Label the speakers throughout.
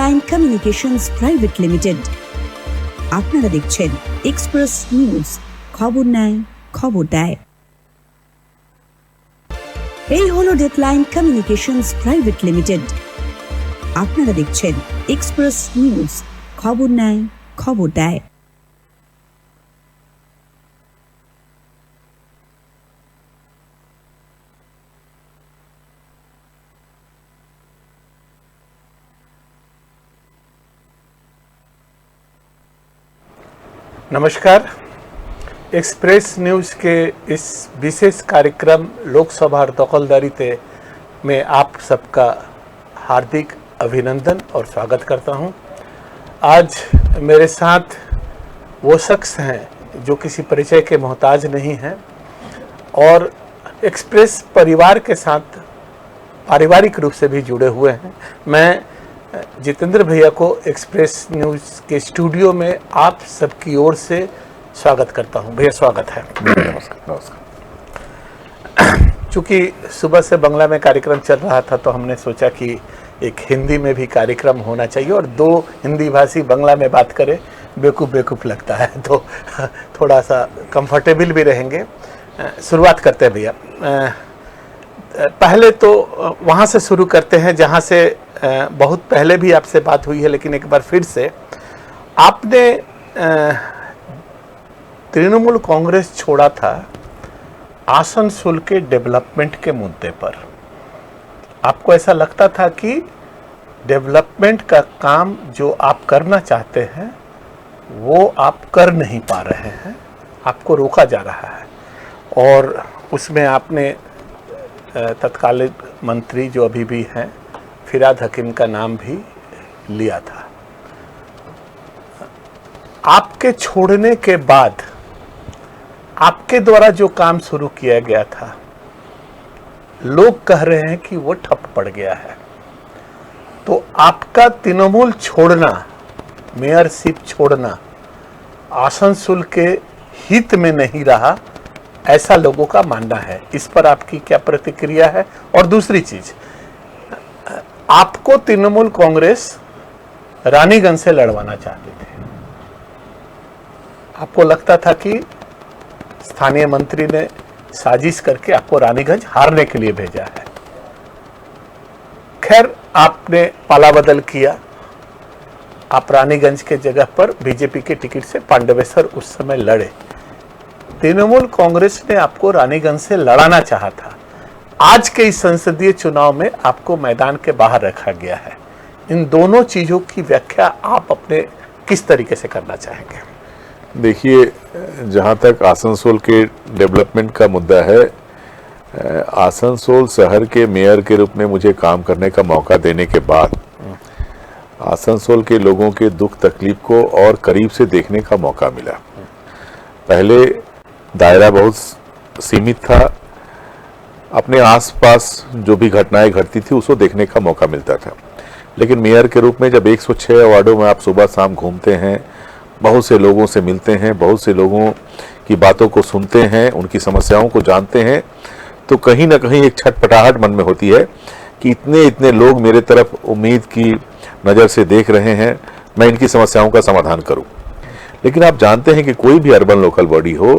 Speaker 1: Deadline communications private limited. আপনারা দেখছেন express news, খবর নেয় খবর দেয়। এই হলো ডেডলাইন কমিউনিকেশনস প্রাইভেট লিমিটেড। আপনারা দেখছেন এক্সপ্রেস নিউজ, খবর নেয় খবর দেয়।
Speaker 2: नमस्कार। एक्सप्रेस न्यूज़ के इस विशेष कार्यक्रम लोकसभा और दखलदारी में आप सबका हार्दिक अभिनंदन और स्वागत करता हूं। आज मेरे साथ वो शख्स हैं जो किसी परिचय के मोहताज नहीं हैं और एक्सप्रेस परिवार के साथ पारिवारिक रूप से भी जुड़े हुए हैं। मैं जितेंद्र भैया को एक्सप्रेस न्यूज़ के स्टूडियो में आप सबकी ओर से स्वागत करता हूं। भैया स्वागत है।
Speaker 3: नमस्कार।
Speaker 2: चूँकि सुबह से बांग्ला में कार्यक्रम चल रहा था तो हमने सोचा कि एक हिंदी में भी कार्यक्रम होना चाहिए और दो हिंदी भाषी बांग्ला में बात करें बेवकूफ़ लगता है, तो थोड़ा सा कंफर्टेबल भी रहेंगे। शुरुआत करते हैं भैया। पहले तो वहाँ से शुरू करते हैं जहाँ से बहुत पहले भी आपसे बात हुई है, लेकिन एक बार फिर से आपने तृणमूल कांग्रेस छोड़ा था आसनसोल के डेवलपमेंट के मुद्दे पर। आपको ऐसा लगता था कि डेवलपमेंट का काम जो आप करना चाहते हैं वो आप कर नहीं पा रहे हैं, आपको रोका जा रहा है, और उसमें आपने तत्कालीन मंत्री जो अभी भी हैं फिराद हकीम का नाम भी लिया था। आपके छोड़ने के बाद आपके द्वारा जो काम शुरू किया गया था, लोग कह रहे हैं कि वो ठप पड़ गया है। तो आपका तृणमूल छोड़ना, मेयरशिप छोड़ना आसनसोल के हित में नहीं रहा, ऐसा लोगों का मानना है। इस पर आपकी क्या प्रतिक्रिया है? और दूसरी चीज, आपको तृणमूल कांग्रेस रानीगंज से लड़वाना चाहती थी। आपको लगता था कि स्थानीय मंत्री ने साजिश करके आपको रानीगंज हारने के लिए भेजा है। खैर, आपने पाला बदल किया, आप रानीगंज के जगह पर बीजेपी के टिकट से पांडवेश्वर उस समय लड़े। तृणमूल कांग्रेस ने आपको रानीगंज से लड़ाना चाहा था। आज के इस संसदीय चुनाव में आपको मैदान के बाहर रखा गया है। इन दोनों चीजों की व्याख्या आप अपने किस तरीके से करना चाहेंगे?
Speaker 3: देखिए, जहाँ तक आसनसोल के डेवलपमेंट का मुद्दा है, आसनसोल शहर के मेयर के रूप में मुझे काम करने का मौका देने के बाद आसनसोल के लोगों के दुख तकलीफ को और करीब से देखने का मौका मिला। पहले दायरा बहुत सीमित था, अपने आसपास जो भी घटनाएं घटती थी उसको देखने का मौका मिलता था। लेकिन मेयर के रूप में जब 106 वार्डों में आप सुबह शाम घूमते हैं, बहुत से लोगों से मिलते हैं, बहुत से लोगों की बातों को सुनते हैं, उनकी समस्याओं को जानते हैं, तो कहीं ना कहीं एक छटपटाहट मन में होती है कि इतने लोग मेरे तरफ उम्मीद की नज़र से देख रहे हैं, मैं इनकी समस्याओं का समाधान करूं। लेकिन आप जानते हैं कि कोई भी अर्बन लोकल बॉडी हो,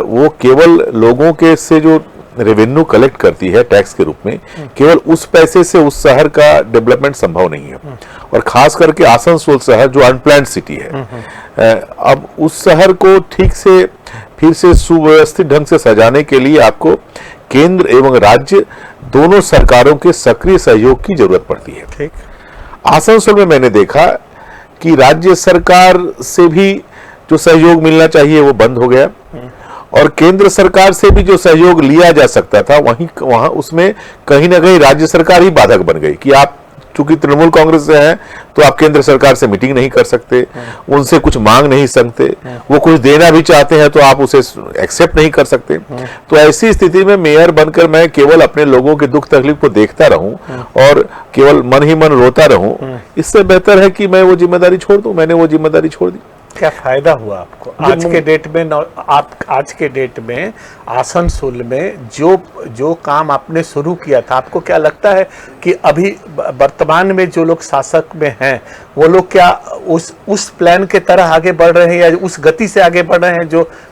Speaker 3: वो केवल लोगों के से जो रेवेन्यू कलेक्ट करती है टैक्स के रूप में, केवल उस पैसे से उस शहर का डेवलपमेंट संभव नहीं है। और खास करके आसनसोल शहर जो अनप्लान्ड सिटी है, अब उस शहर को ठीक से फिर से सुव्यवस्थित ढंग से सजाने के लिए आपको केंद्र एवं राज्य दोनों सरकारों के सक्रिय सहयोग की जरूरत पड़ती है।
Speaker 2: ठीक,
Speaker 3: आसनसोल में मैंने देखा कि राज्य सरकार से भी जो सहयोग मिलना चाहिए वो बंद हो गया, और केंद्र सरकार से भी जो सहयोग लिया जा सकता था वहां उसमें कहीं ना कहीं राज्य सरकार ही बाधक बन गई कि आप चूंकि तृणमूल कांग्रेस से हैं तो आप केंद्र सरकार से मीटिंग नहीं कर सकते, उनसे कुछ मांग नहीं सकते, वो कुछ देना भी चाहते हैं तो आप उसे एक्सेप्ट नहीं कर सकते। तो ऐसी स्थिति में मेयर बनकर मैं केवल अपने लोगों के दुख तकलीफ को देखता रहूं और केवल मन ही मन रोता रहूं, इससे बेहतर है कि मैं वो जिम्मेदारी छोड़ दूं। मैंने वो जिम्मेदारी छोड़ दी।
Speaker 2: क्या फायदा हुआ आपको आज के डेट में? आप आज के डेट में आसनसोल में जो काम आपने शुरू किया था, आपको क्या लगता है कि अभी वर्तमान में जो लोग शासक में हैं वो लोग क्या उस प्लान के तरह आगे बढ़ रहे हैं या उस गति से आगे बढ़ रहे हैं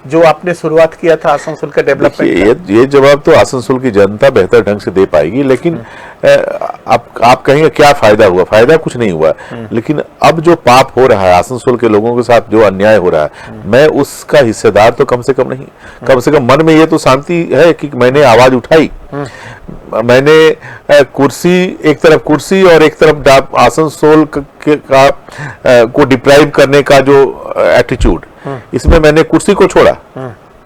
Speaker 2: जो आपने शुरुआत किया था आसनसोल के डेवलपमेंट?
Speaker 3: ये जवाब तो आसनसोल की जनता बेहतर ढंग से दे पाएगी, लेकिन आप कहेंगे क्या फायदा हुआ? फायदा कुछ नहीं हुआ, लेकिन अब जो पाप हो रहा है आसनसोल के लोगों के साथ, जो अन्याय हो रहा है, मैं उसका हिस्सेदार तो कम से कम नहीं। कम से कम मन में ये तो शांति है कि मैंने आवाज उठाई, मैंने कुर्सी, एक तरफ कुर्सी और एक तरफ आसनसोल को डिप्राइव करने का जो एटीट्यूड, इसमें मैंने कुर्सी को छोड़ा,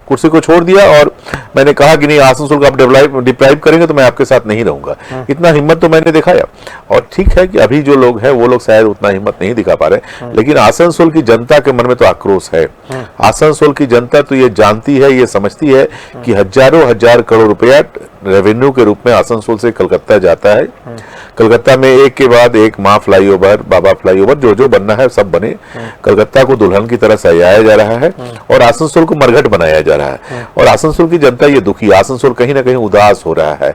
Speaker 3: कुर्सी को छोड़ दिया और मैंने कहा कि नहीं, आसनसोल को आप डिप्राइव करेंगे तो मैं आपके साथ नहीं रहूंगा। इतना हिम्मत तो मैंने दिखाया। और ठीक है कि अभी जो लोग हैं वो लोग शायद उतना हिम्मत नहीं दिखा पा रहे, लेकिन आसनसोल की जनता के मन में तो आक्रोश है। आसनसोल की जनता तो ये जानती है, ये समझती है कि हजारों हजार करोड़ रुपया रेवेन्यू के रूप में आसनसोल से कलकत्ता जाता है। कलकत्ता में एक के बाद एक माँ फ्लाईओवर, बाबा फ्लाईओवर, जो बनना है सब बने। कलकत्ता को दुल्हन की तरह सजाया जा रहा है और आसनसोल को मरघट बनाया जा रहा है। और आसनसोल की जनता ये दुखी, आसनसोल कहीं ना कहीं उदास हो रहा है।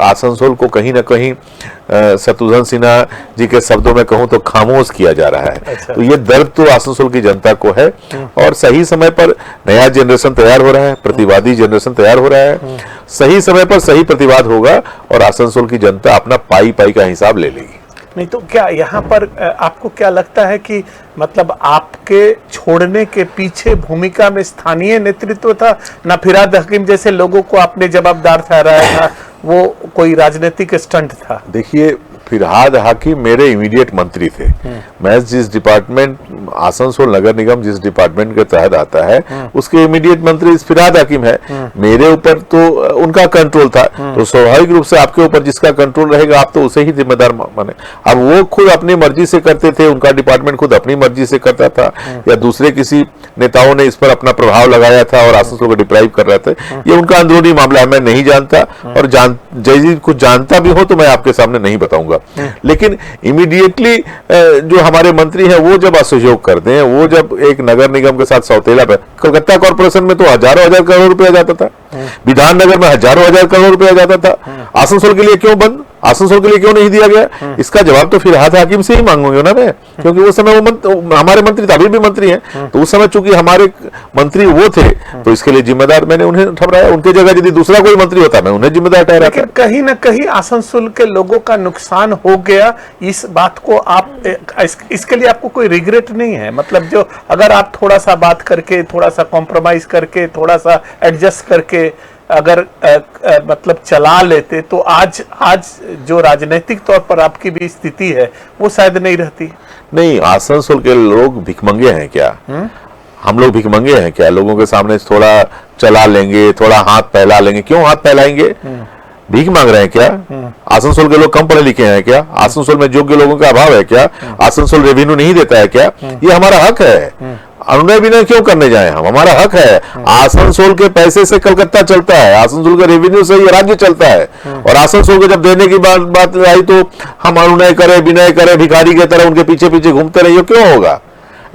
Speaker 3: आसनसोल को कहीं ना कहीं शत्रुघ्न सिन्हा जी के शब्दों में कहूं तो खामोश किया जा रहा है।
Speaker 2: अच्छा।
Speaker 3: तो ये दर्द तो आसनसोल की जनता को है और सही समय पर नया जनरेशन तैयार हो रहा है, प्रतिवादी जनरेशन तैयार हो रहा है। सही समय पर सही प्रतिवाद होगा और आसनसोल की जनता अपना पाई का हिसाब ले लेगी।
Speaker 2: नहीं तो क्या यहाँ पर आपको क्या लगता है कि मतलब आपके छोड़ने के पीछे भूमिका में स्थानीय नेतृत्व था, ना फिरहाद हकीम जैसे लोगों को आपने जवाबदार ठहराया था, वो कोई राजनीतिक स्टंट था?
Speaker 3: देखिए, फिरहाद हाकिम मेरे इमीडिएट मंत्री थे। मैं जिस डिपार्टमेंट, आसनसोल नगर निगम जिस डिपार्टमेंट के तहत आता है, उसके इमीडिएट मंत्री फिरहाद हाकिम है। मेरे ऊपर तो उनका कंट्रोल था, तो स्वाभाविक रूप से आपके ऊपर जिसका कंट्रोल रहेगा आप तो उसे ही जिम्मेदार माने। अब वो खुद अपनी मर्जी से करते थे, उनका डिपार्टमेंट खुद अपनी मर्जी से करता था, या दूसरे किसी नेताओं ने इस पर अपना प्रभाव लगाया था और आसनसोल को डिप्राइव कर रहे थे, ये उनका अंदरूनी मामला है, मैं नहीं जानता। और जय कुछ जानता भी हो तो मैं आपके सामने नहीं बताऊंगा। लेकिन इमीडिएटली जो हमारे मंत्री हैं वो जब असहयोग करते हैं, वो जब एक नगर निगम के साथ सौतेला पे, कलकत्ता कॉर्पोरेशन में तो हजारों हजार करोड़ रुपया जाता था, विधाननगर में हजारों हजार करोड़ रुपया जाता था, आसनसोल के लिए क्यों बंद, आसनसोल के लिए क्यों नहीं दिया गया? इसका जवाब तो फिरहाद हाकिम से ही मांगूंगा ना मैं, क्योंकि उस समय वो हमारे मंत्री थे, अभी भी मंत्री हैं, तो उस समय चूंकि हमारे मंत्री वो थे तो इसके लिए जिम्मेदार मैंने उन्हें ठहराया। उनके जगह यदि दूसरा कोई मंत्री होता मैं उन्हें जिम्मेदार ठहराता।
Speaker 2: लेकिन कहीं ना कहीं आसनसोल के लोगों का नुकसान हो गया, इस बात को आप इसके लिए आपको कोई रिग्रेट नहीं है? मतलब जो अगर आप थोड़ा सा बात करके, थोड़ा सा कॉम्प्रोमाइज करके, थोड़ा सा एडजस्ट करके अगर मतलब चला लेते तो आज जो राजनीतिक तौर पर आपकी भी स्थिति है वो शायद नहीं रहती।
Speaker 3: नहीं, आसनसोल के लोग भिखमंगे हैं क्या? हम लोग भिखमंगे हैं क्या? लोगों के सामने थोड़ा चला लेंगे, थोड़ा हाथ फैला लेंगे, क्यों हाथ फैलाएंगे? भीख मांग रहे हैं क्या? आसनसोल के लोग कम पढ़े लिखे हैं क्या? आसनसोल में योग्य लोगों का अभाव है क्या? आसनसोल रेवेन्यू नहीं देता है क्या? ये हमारा हक है। अनुनय विनय क्यों करने जाए हम? हमारा हक है। आसनसोल के पैसे से कलकत्ता चलता है, आसनसोल के रेवेन्यू से ये राज्य चलता है, और आसनसोल को जब देने की बात आई तो हम अनुनय करें, विनय करें, भिखारी की तरह उनके पीछे पीछे घूमते रहिए, क्यों होगा?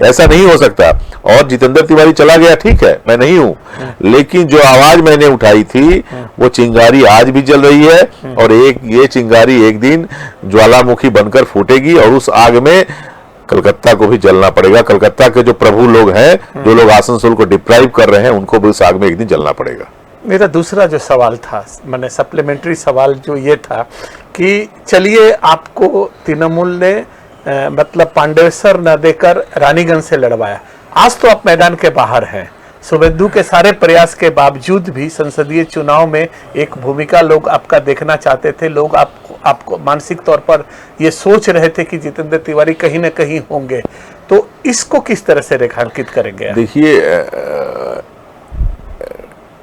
Speaker 3: ऐसा नहीं हो सकता। और जितेंद्र तिवारी चला गया, ठीक है, मैं नहीं हूं, लेकिन जो आवाज मैंने उठाई थी वो चिंगारी आज भी जल रही है, और ये चिंगारी एक दिन ज्वालामुखी बनकर फूटेगी और उस आग में कलकत्ता को भी जलना पड़ेगा। कलकत्ता के जो प्रभु लोग हैं, जो लोग आसनसोल को डिप्राइव कर रहे हैं, उनको भी उस आग में एक दिन जलना पड़ेगा।
Speaker 2: मेरा दूसरा जो सवाल था, मैंने सप्लीमेंट्री सवाल जो ये था कि चलिए आपको तृणमूल ने मतलब पांडेसर न देकर रानीगंज से लड़वाया, आज तो आप मैदान के बाहर हैं। शुभेंदु के सारे प्रयास के बावजूद भी संसदीय चुनाव में एक भूमिका लोग आपका देखना चाहते थे। लोग आपको मानसिक तौर पर ये सोच रहे थे कि जितेंद्र तिवारी कहीं ना कहीं होंगे, तो इसको किस तरह से रेखांकित करेंगे?
Speaker 3: देखिए,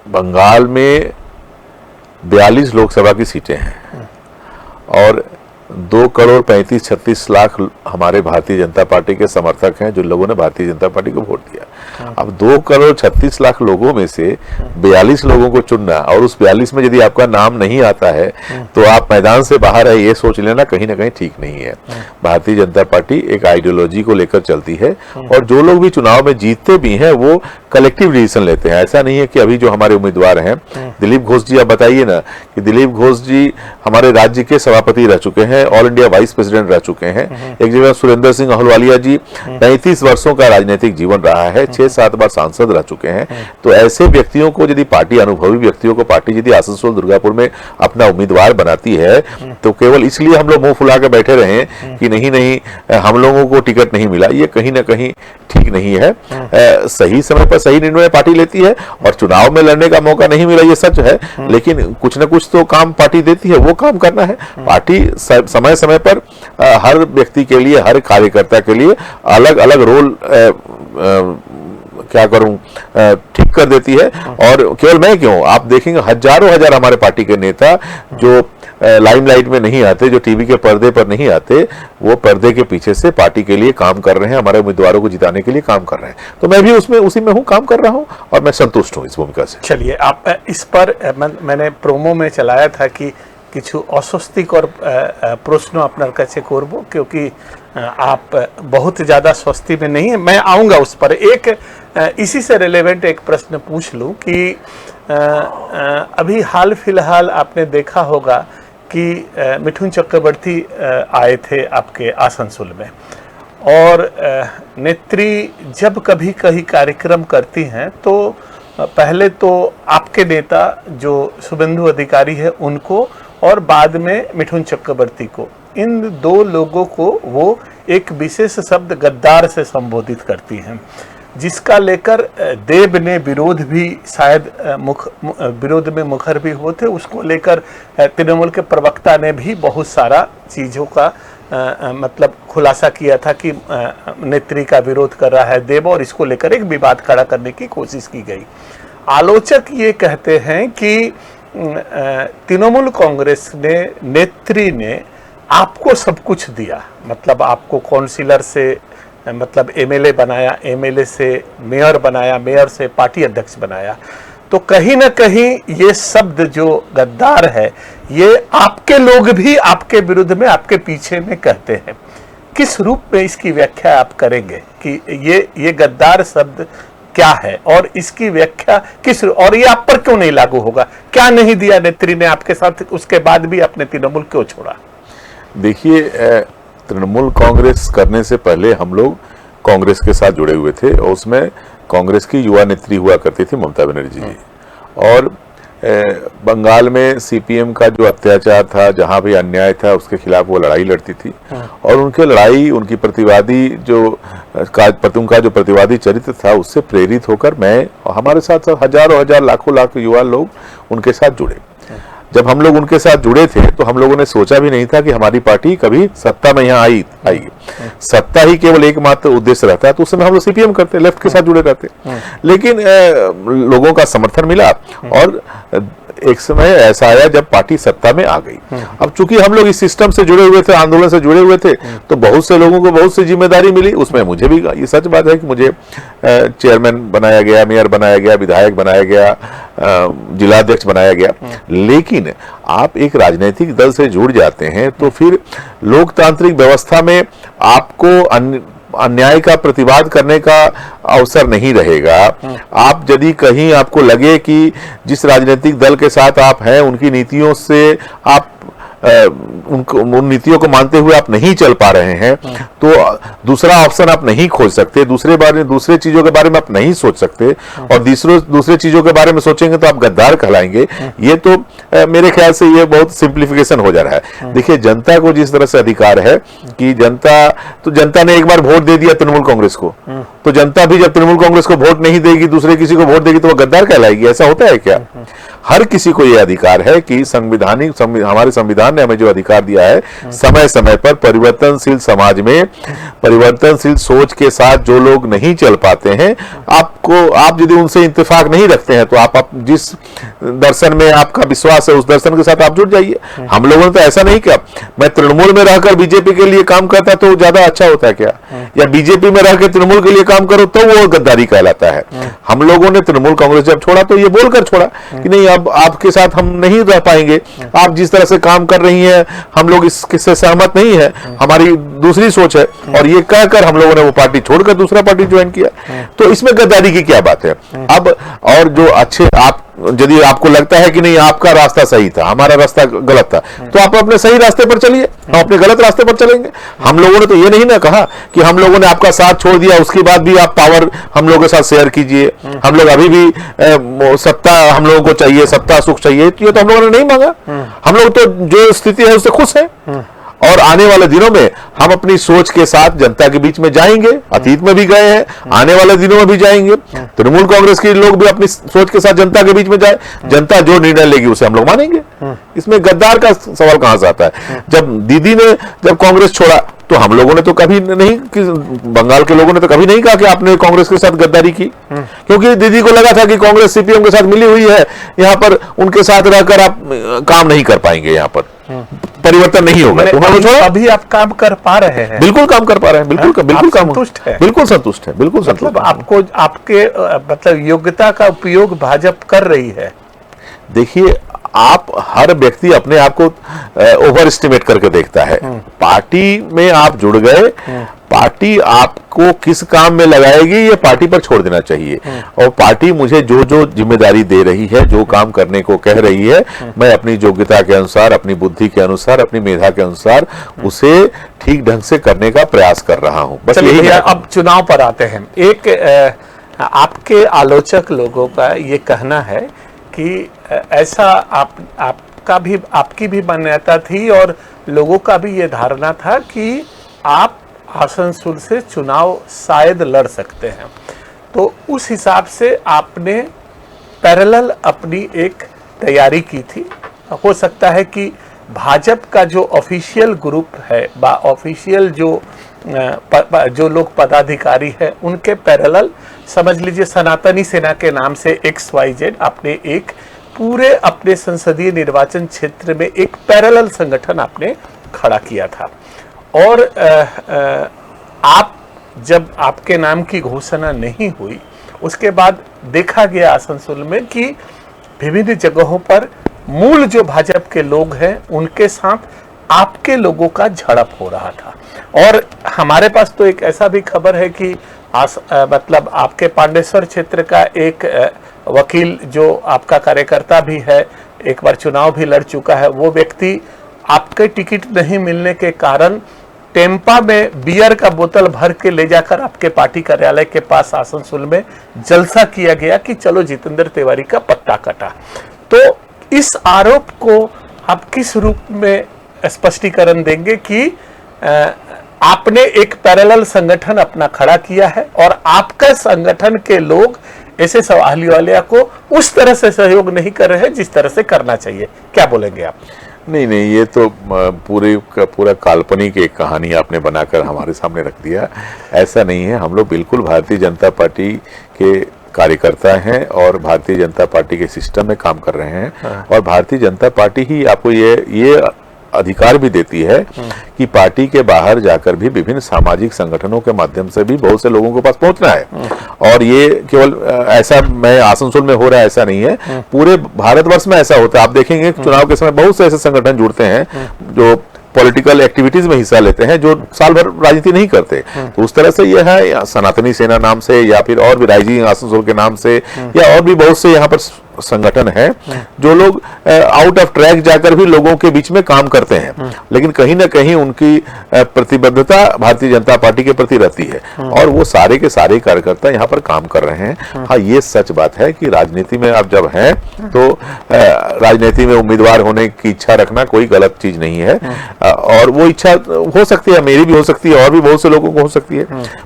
Speaker 3: बंगाल में 42 लोकसभा की सीटें हैं और 2,35,36,00,000 हमारे भारतीय जनता पार्टी के समर्थक हैं, जो लोगों ने भारतीय जनता पार्टी को वोट दिया। अब 2,36,00,000 लोगों में से 42 लोगों को चुनना, और उस 42 में यदि आपका नाम नहीं आता है तो आप मैदान से बाहर है, ये सोच लेना कहीं ना कहीं ठीक नहीं है। भारतीय जनता पार्टी एक आइडियोलॉजी को लेकर चलती है, और जो लोग भी चुनाव में जीतते भी हैं वो कलेक्टिव डिसीजन लेते हैं। ऐसा नहीं है कि अभी जो हमारे उम्मीदवार हैं, दिलीप घोष जी, आप बताइए ना कि दिलीप घोष जी हमारे राज्य के सभापति रह चुके हैं, ऑल इंडिया वाइस प्रेसिडेंट रह चुके हैं। एक जगह सुरेंद्र सिंह अहलुवालिया जी 35 वर्षों का राजनीतिक जीवन रहा है, 6-7 बार सांसद रह चुके हैं। तो ऐसे व्यक्तियों को यदि पार्टी, अनुभवी व्यक्तियों को पार्टी यदि आसनसोल दुर्गापुर में अपना उम्मीदवार बनाती है तो केवल इसलिए हम लोग मुंह फुला के बैठे रहे कि नहीं हम लोगों को टिकट नहीं मिला, ये कहीं ना कहीं ठीक नहीं है। सही समय पर सही निर्णय पार्टी लेती है, और चुनाव में लड़ने का मौका नहीं मिला ये सच है, लेकिन कुछ ना कुछ तो काम पार्टी देती है, वो काम करना है। पार्टी समय समय पर हर व्यक्ति के लिए, हर कार्यकर्ता के लिए अलग अलग रोल क्या करूं ठीक कर देती है। और केवल मैं क्यों, आप देखेंगे हजारों हजार हमारे पार्टी के नेता जो लाइमलाइट में नहीं आते, जो टीवी के पर्दे पर नहीं आते, वो पर्दे के पीछे से पार्टी के लिए काम कर रहे हैं, हमारे उम्मीदवारों को जिताने के लिए काम कर रहे हैं। तो मैं भी उसी में हूँ, काम कर रहा हूँ, और मैं संतुष्ट हूँ इस भूमिका से।
Speaker 2: चलिए, आप इस पर मैंने प्रोमो में चलाया था कि কিছু অস্বস্তিকর প্রশ্ন আপনার কাছে করব, क्योंकि आप बहुत ज़्यादा स्वस्ति में नहीं है। मैं आऊँगा उस पर। एक इसी से रिलेवेंट एक प्रश्न पूछ लूँ कि अभी हाल फिलहाल आपने देखा होगा कि मिठुन चक्रवर्ती आए थे आपके आसनसोल में, और नेत्री जब कभी कहीं कार्यक्रम करती हैं तो पहले तो आपके नेता जो शुभेंदु अधिकारी है उनको, और बाद में मिठुन चक्रवर्ती को, इन दो लोगों को वो एक विशेष शब्द गद्दार से संबोधित करती हैं, जिसका लेकर देव ने विरोध भी शायद विरोध में मुखर भी हुए थे। उसको लेकर तृणमूल के प्रवक्ता ने भी बहुत सारा चीज़ों का मतलब खुलासा किया था कि नेत्री का विरोध कर रहा है देव, और इसको लेकर एक विवाद खड़ा करने की कोशिश की गई। आलोचक ये कहते हैं कि तृणमूल कांग्रेस ने, नेत्री ने आपको सब कुछ दिया, मतलब आपको काउंसिलर से मतलब एमएलए बनाया, एमएलए से मेयर बनाया, मेयर से पार्टी अध्यक्ष बनाया। तो कहीं ना कहीं ये शब्द जो गद्दार है, ये आपके लोग भी आपके विरुद्ध में, आपके पीछे में कहते हैं। किस रूप में इसकी व्याख्या आप करेंगे कि ये गद्दार शब्द क्या है, और इसकी व्याख्या किस, और ये आप पर क्यों नहीं लागू होगा? क्या नहीं दिया नेत्री ने आपके साथ, उसके बाद भी आपने तृणमूल क्यों छोड़ा?
Speaker 3: देखिए, तृणमूल कांग्रेस करने से पहले हम लोग कांग्रेस के साथ जुड़े हुए थे, और उसमें कांग्रेस की युवा नेत्री हुआ करती थी ममता बनर्जी जी, और बंगाल में सीपीएम का जो अत्याचार था, जहां भी अन्याय था, उसके खिलाफ वो लड़ाई लड़ती थी। और उनके लड़ाई, उनकी प्रतिवादी जो उनका जो प्रतिवादी चरित्र था, उससे प्रेरित होकर मैं और हमारे साथ हजारों हजार लाखों लाख युवा लोग उनके साथ जुड़े। जब हम लोग उनके साथ जुड़े थे तो हम लोगों ने सोचा भी नहीं था कि हमारी पार्टी कभी सत्ता में यहाँ आएगी। सत्ता ही केवल एकमात्र उद्देश्य रहता है, तो उस समय हम लोग सीपीएम करते, लेफ्ट के साथ जुड़े रहते। लेकिन लोगों का समर्थन मिला, और एक समय ऐसा आया जब पार्टी सत्ता में आ गई। अब चूंकि हम लोग इस सिस्टम से जुड़े हुए थे, आंदोलन से जुड़े हुए थे, तो बहुत से लोगों को बहुत सी जिम्मेदारी मिली। उसमें मुझे भी, ये सच बात है कि मुझे चेयरमैन बनाया गया, मेयर बनाया गया, विधायक बनाया गया, जिलाध्यक्ष बनाया गया। लेकिन आप एक राजनीतिक दल से जुड़ जाते हैं तो फिर लोकतांत्रिक व्यवस्था में आपको अन्याय का प्रतिवाद करने का अवसर नहीं रहेगा। आप यदि कहीं आपको लगे कि जिस राजनीतिक दल के साथ आप हैं उनकी नीतियों से आप उन नीतियों को मानते हुए आप नहीं चल पा रहे हैं, तो दूसरा ऑप्शन आप नहीं खोज सकते, दूसरे चीजों के बारे में आप नहीं सोच सकते, और दूसरे चीजों के बारे में सोचेंगे तो आप गद्दार कहलाएंगे। ये तो मेरे ख्याल से ये बहुत सिंप्लीफिकेशन हो जा रहा है। देखिए, जनता को जिस तरह से अधिकार है कि जनता ने एक बार वोट दे दिया तृणमूल कांग्रेस को, तो जनता भी जब तृणमूल कांग्रेस को वोट नहीं देगी, दूसरे किसी को वोट देगी, तो वो गद्दार कहलाएगी। ऐसा होता है क्या? हर किसी को यह अधिकार है कि हमारे संविधान ने हमें जो अधिकार दिया है, समय समय पर परिवर्तनशील समाज में परिवर्तनशील सोच के साथ जो लोग नहीं चल पाते हैं, आप यदि उनसे इत्तेफाक नहीं रखते हैं तो आप जिस दर्शन में आपका विश्वास है उस दर्शन के साथ आप जुड़ जाइए। हम लोगों ने तो ऐसा नहीं किया। मैं तृणमूल में रहकर बीजेपी के लिए काम करता तो ज्यादा अच्छा होता है क्या, या बीजेपी में रहकर तृणमूल के लिए काम करो तो वो गद्दारी कहलाता है। हम लोगों ने तृणमूल कांग्रेस जब छोड़ा तो ये बोलकर छोड़ा कि नहीं, अब आपके साथ हम नहीं रह पाएंगे, आप जिस तरह से काम कर रही हैं हम लोग इससे सहमत नहीं है, हमारी दूसरी सोच है, और ये कहकर हम लोगों ने वो पार्टी छोड़कर दूसरा पार्टी ज्वाइन किया। तो इसमें गद्दारी की क्या बात है। अब और जो अच्छे यदि आपको लगता है कि नहीं आपका रास्ता सही था, हमारा रास्ता गलत था, तो आप अपने सही रास्ते पर चलिए, हम अपने गलत रास्ते पर चलेंगे। हम लोगों ने तो ये नहीं ना कहा कि हम लोगों ने आपका साथ छोड़ दिया, उसके बाद भी आप पावर हम लोगों के साथ शेयर कीजिए, हम लोग अभी भी सत्ता हम लोगों को चाहिए, सत्ता सुख चाहिए, ये तो हम लोगों ने नहीं मांगा। हम लोग तो जो स्थिति है उससे खुश है, और आने वाले दिनों में हम अपनी सोच के साथ जनता के बीच में जाएंगे। अतीत में भी गए हैं, आने वाले दिनों में भी जाएंगे। तृणमूल कांग्रेस के लोग भी अपनी सोच के साथ जनता के बीच में जाए, जनता जो निर्णय लेगी उसे हम लोग मानेंगे। इसमें गद्दार का सवाल कहां से आता है। जब दीदी ने जब कांग्रेस छोड़ा तो हम लोगों ने तो कभी नहीं, बंगाल के लोगों ने तो कभी नहीं कहा कि आपने कांग्रेस के साथ गद्दारी की, क्योंकि दीदी को लगा था कि कांग्रेस सीपीएम के साथ मिली हुई है, यहाँ पर उनके साथ रहकर आप काम नहीं कर पाएंगे, यहाँ पर परिवर्तन नहीं होगा। तो
Speaker 2: अभी आप काम कर पा रहे हैं?
Speaker 3: बिल्कुल काम कर पा रहे हैं, बिल्कुल काम
Speaker 2: संतुष्ट है,
Speaker 3: बिल्कुल संतुष्ट है, बिल्कुल संतुष्ट।
Speaker 2: मतलब आपको आपके मतलब योग्यता का उपयोग भाजपा कर रही है।
Speaker 3: देखिए, आप हर व्यक्ति अपने आप को ओवर एस्टिमेट करके देखता है। पार्टी में आप जुड़ गए, पार्टी आपको किस काम में लगाएगी ये पार्टी पर छोड़ देना चाहिए, और पार्टी मुझे जो जो जिम्मेदारी दे रही है, जो काम करने को कह रही है, मैं अपनी योग्यता के अनुसार, अपनी बुद्धि के अनुसार, अपनी मेधा के अनुसार उसे ठीक ढंग से करने का प्रयास कर रहा हूं। बस यही।
Speaker 2: अब चुनाव पर आते हैं। एक आपके आलोचक लोगों का ये कहना है कि ऐसा आपकी भी मान्यता थी और लोगों का भी ये धारणा था कि आप आसनसोल से चुनाव शायद लड़ सकते हैं, तो उस हिसाब से आपने पैरेलल अपनी एक तैयारी की थी। हो सकता है कि भाजपा का जो ऑफिशियल ग्रुप है, ऑफिशियल जो लोग पदाधिकारी है, उनके पैरेलल समझ लीजिए सनातनी सेना के नाम से XYZ आपने एक पूरे अपने संसदीय निर्वाचन क्षेत्र में एक पैरेलल संगठन आपने खड़ा किया था। और आप जब आपके नाम की घोषणा नहीं हुई, उसके बाद देखा गया आसनसोल में कि विभिन्न जगहों पर मूल जो भाजपा के लोग हैं उनके साथ आपके लोगों का झड़प हो रहा था। और हमारे पास तो एक ऐसा भी खबर है कि मतलब आपके पांडेश्वर क्षेत्र का एक वकील जो आपका कार्यकर्ता भी है, एक बार चुनाव भी लड़ चुका है, वो व्यक्ति आपके टिकट नहीं मिलने के कारण टेम्पा में बियर का बोतल भर के ले जाकर आपके पार्टी कार्यालय के पास आसनसोल में जलसा किया गया कि चलो जितेंद्र तिवारी का पत्ता कटा। तो इस आरोप को आप किस रूप में स्पष्टीकरण देंगे कि आपने एक पैरेलल संगठन अपना खड़ा किया है और आपका संगठन के लोग ऐसे सवालिया को उस तरह से सहयोग नहीं कर रहे हैं जिस तरह से करना चाहिए, क्या बोलेंगे आप?
Speaker 3: नहीं, ये तो पूरा काल्पनिक एक कहानी आपने बनाकर हमारे सामने रख दिया। ऐसा नहीं है। हम लोग बिल्कुल भारतीय जनता पार्टी के कार्यकर्ता हैं और भारतीय जनता पार्टी के सिस्टम में काम कर रहे हैं। और भारतीय जनता पार्टी ही आपको ये अधिकार भी देती है कि पार्टी के बाहर जाकर भी विभिन्न सामाजिक संगठनों के माध्यम से भी बहुत से लोगों के पास पहुंचना है। और ये केवल ऐसा मैं आसनसोल में हो रहा है ऐसा नहीं है, पूरे भारतवर्ष में ऐसा होता है। आप देखेंगे चुनाव के समय बहुत से ऐसे संगठन जुड़ते हैं जो पॉलिटिकल एक्टिविटीज में हिस्सा लेते हैं, जो साल भर राजनीति नहीं करते। तो उस तरह से यह है सनातनी सेना नाम से या फिर और भी राइजिंग आसनसोल के नाम से या और भी बहुत से यहाँ पर संगठन है जो लोग आउट ऑफ ट्रैक जाकर भी लोगों के बीच में काम करते हैं, लेकिन कहीं ना कहीं उनकी प्रतिबद्धता भारतीय जनता पार्टी के प्रति रहती है और वो सारे के सारे कार्यकर्ता यहाँ पर काम कर रहे हैं। हाँ, ये सच बात है कि राजनीति में आप जब हैं तो राजनीति में उम्मीदवार होने की इच्छा रखना कोई गलत चीज नहीं है, और वो इच्छा हो सकती है, मेरी भी हो सकती है और भी बहुत से लोगों को हो सकती है।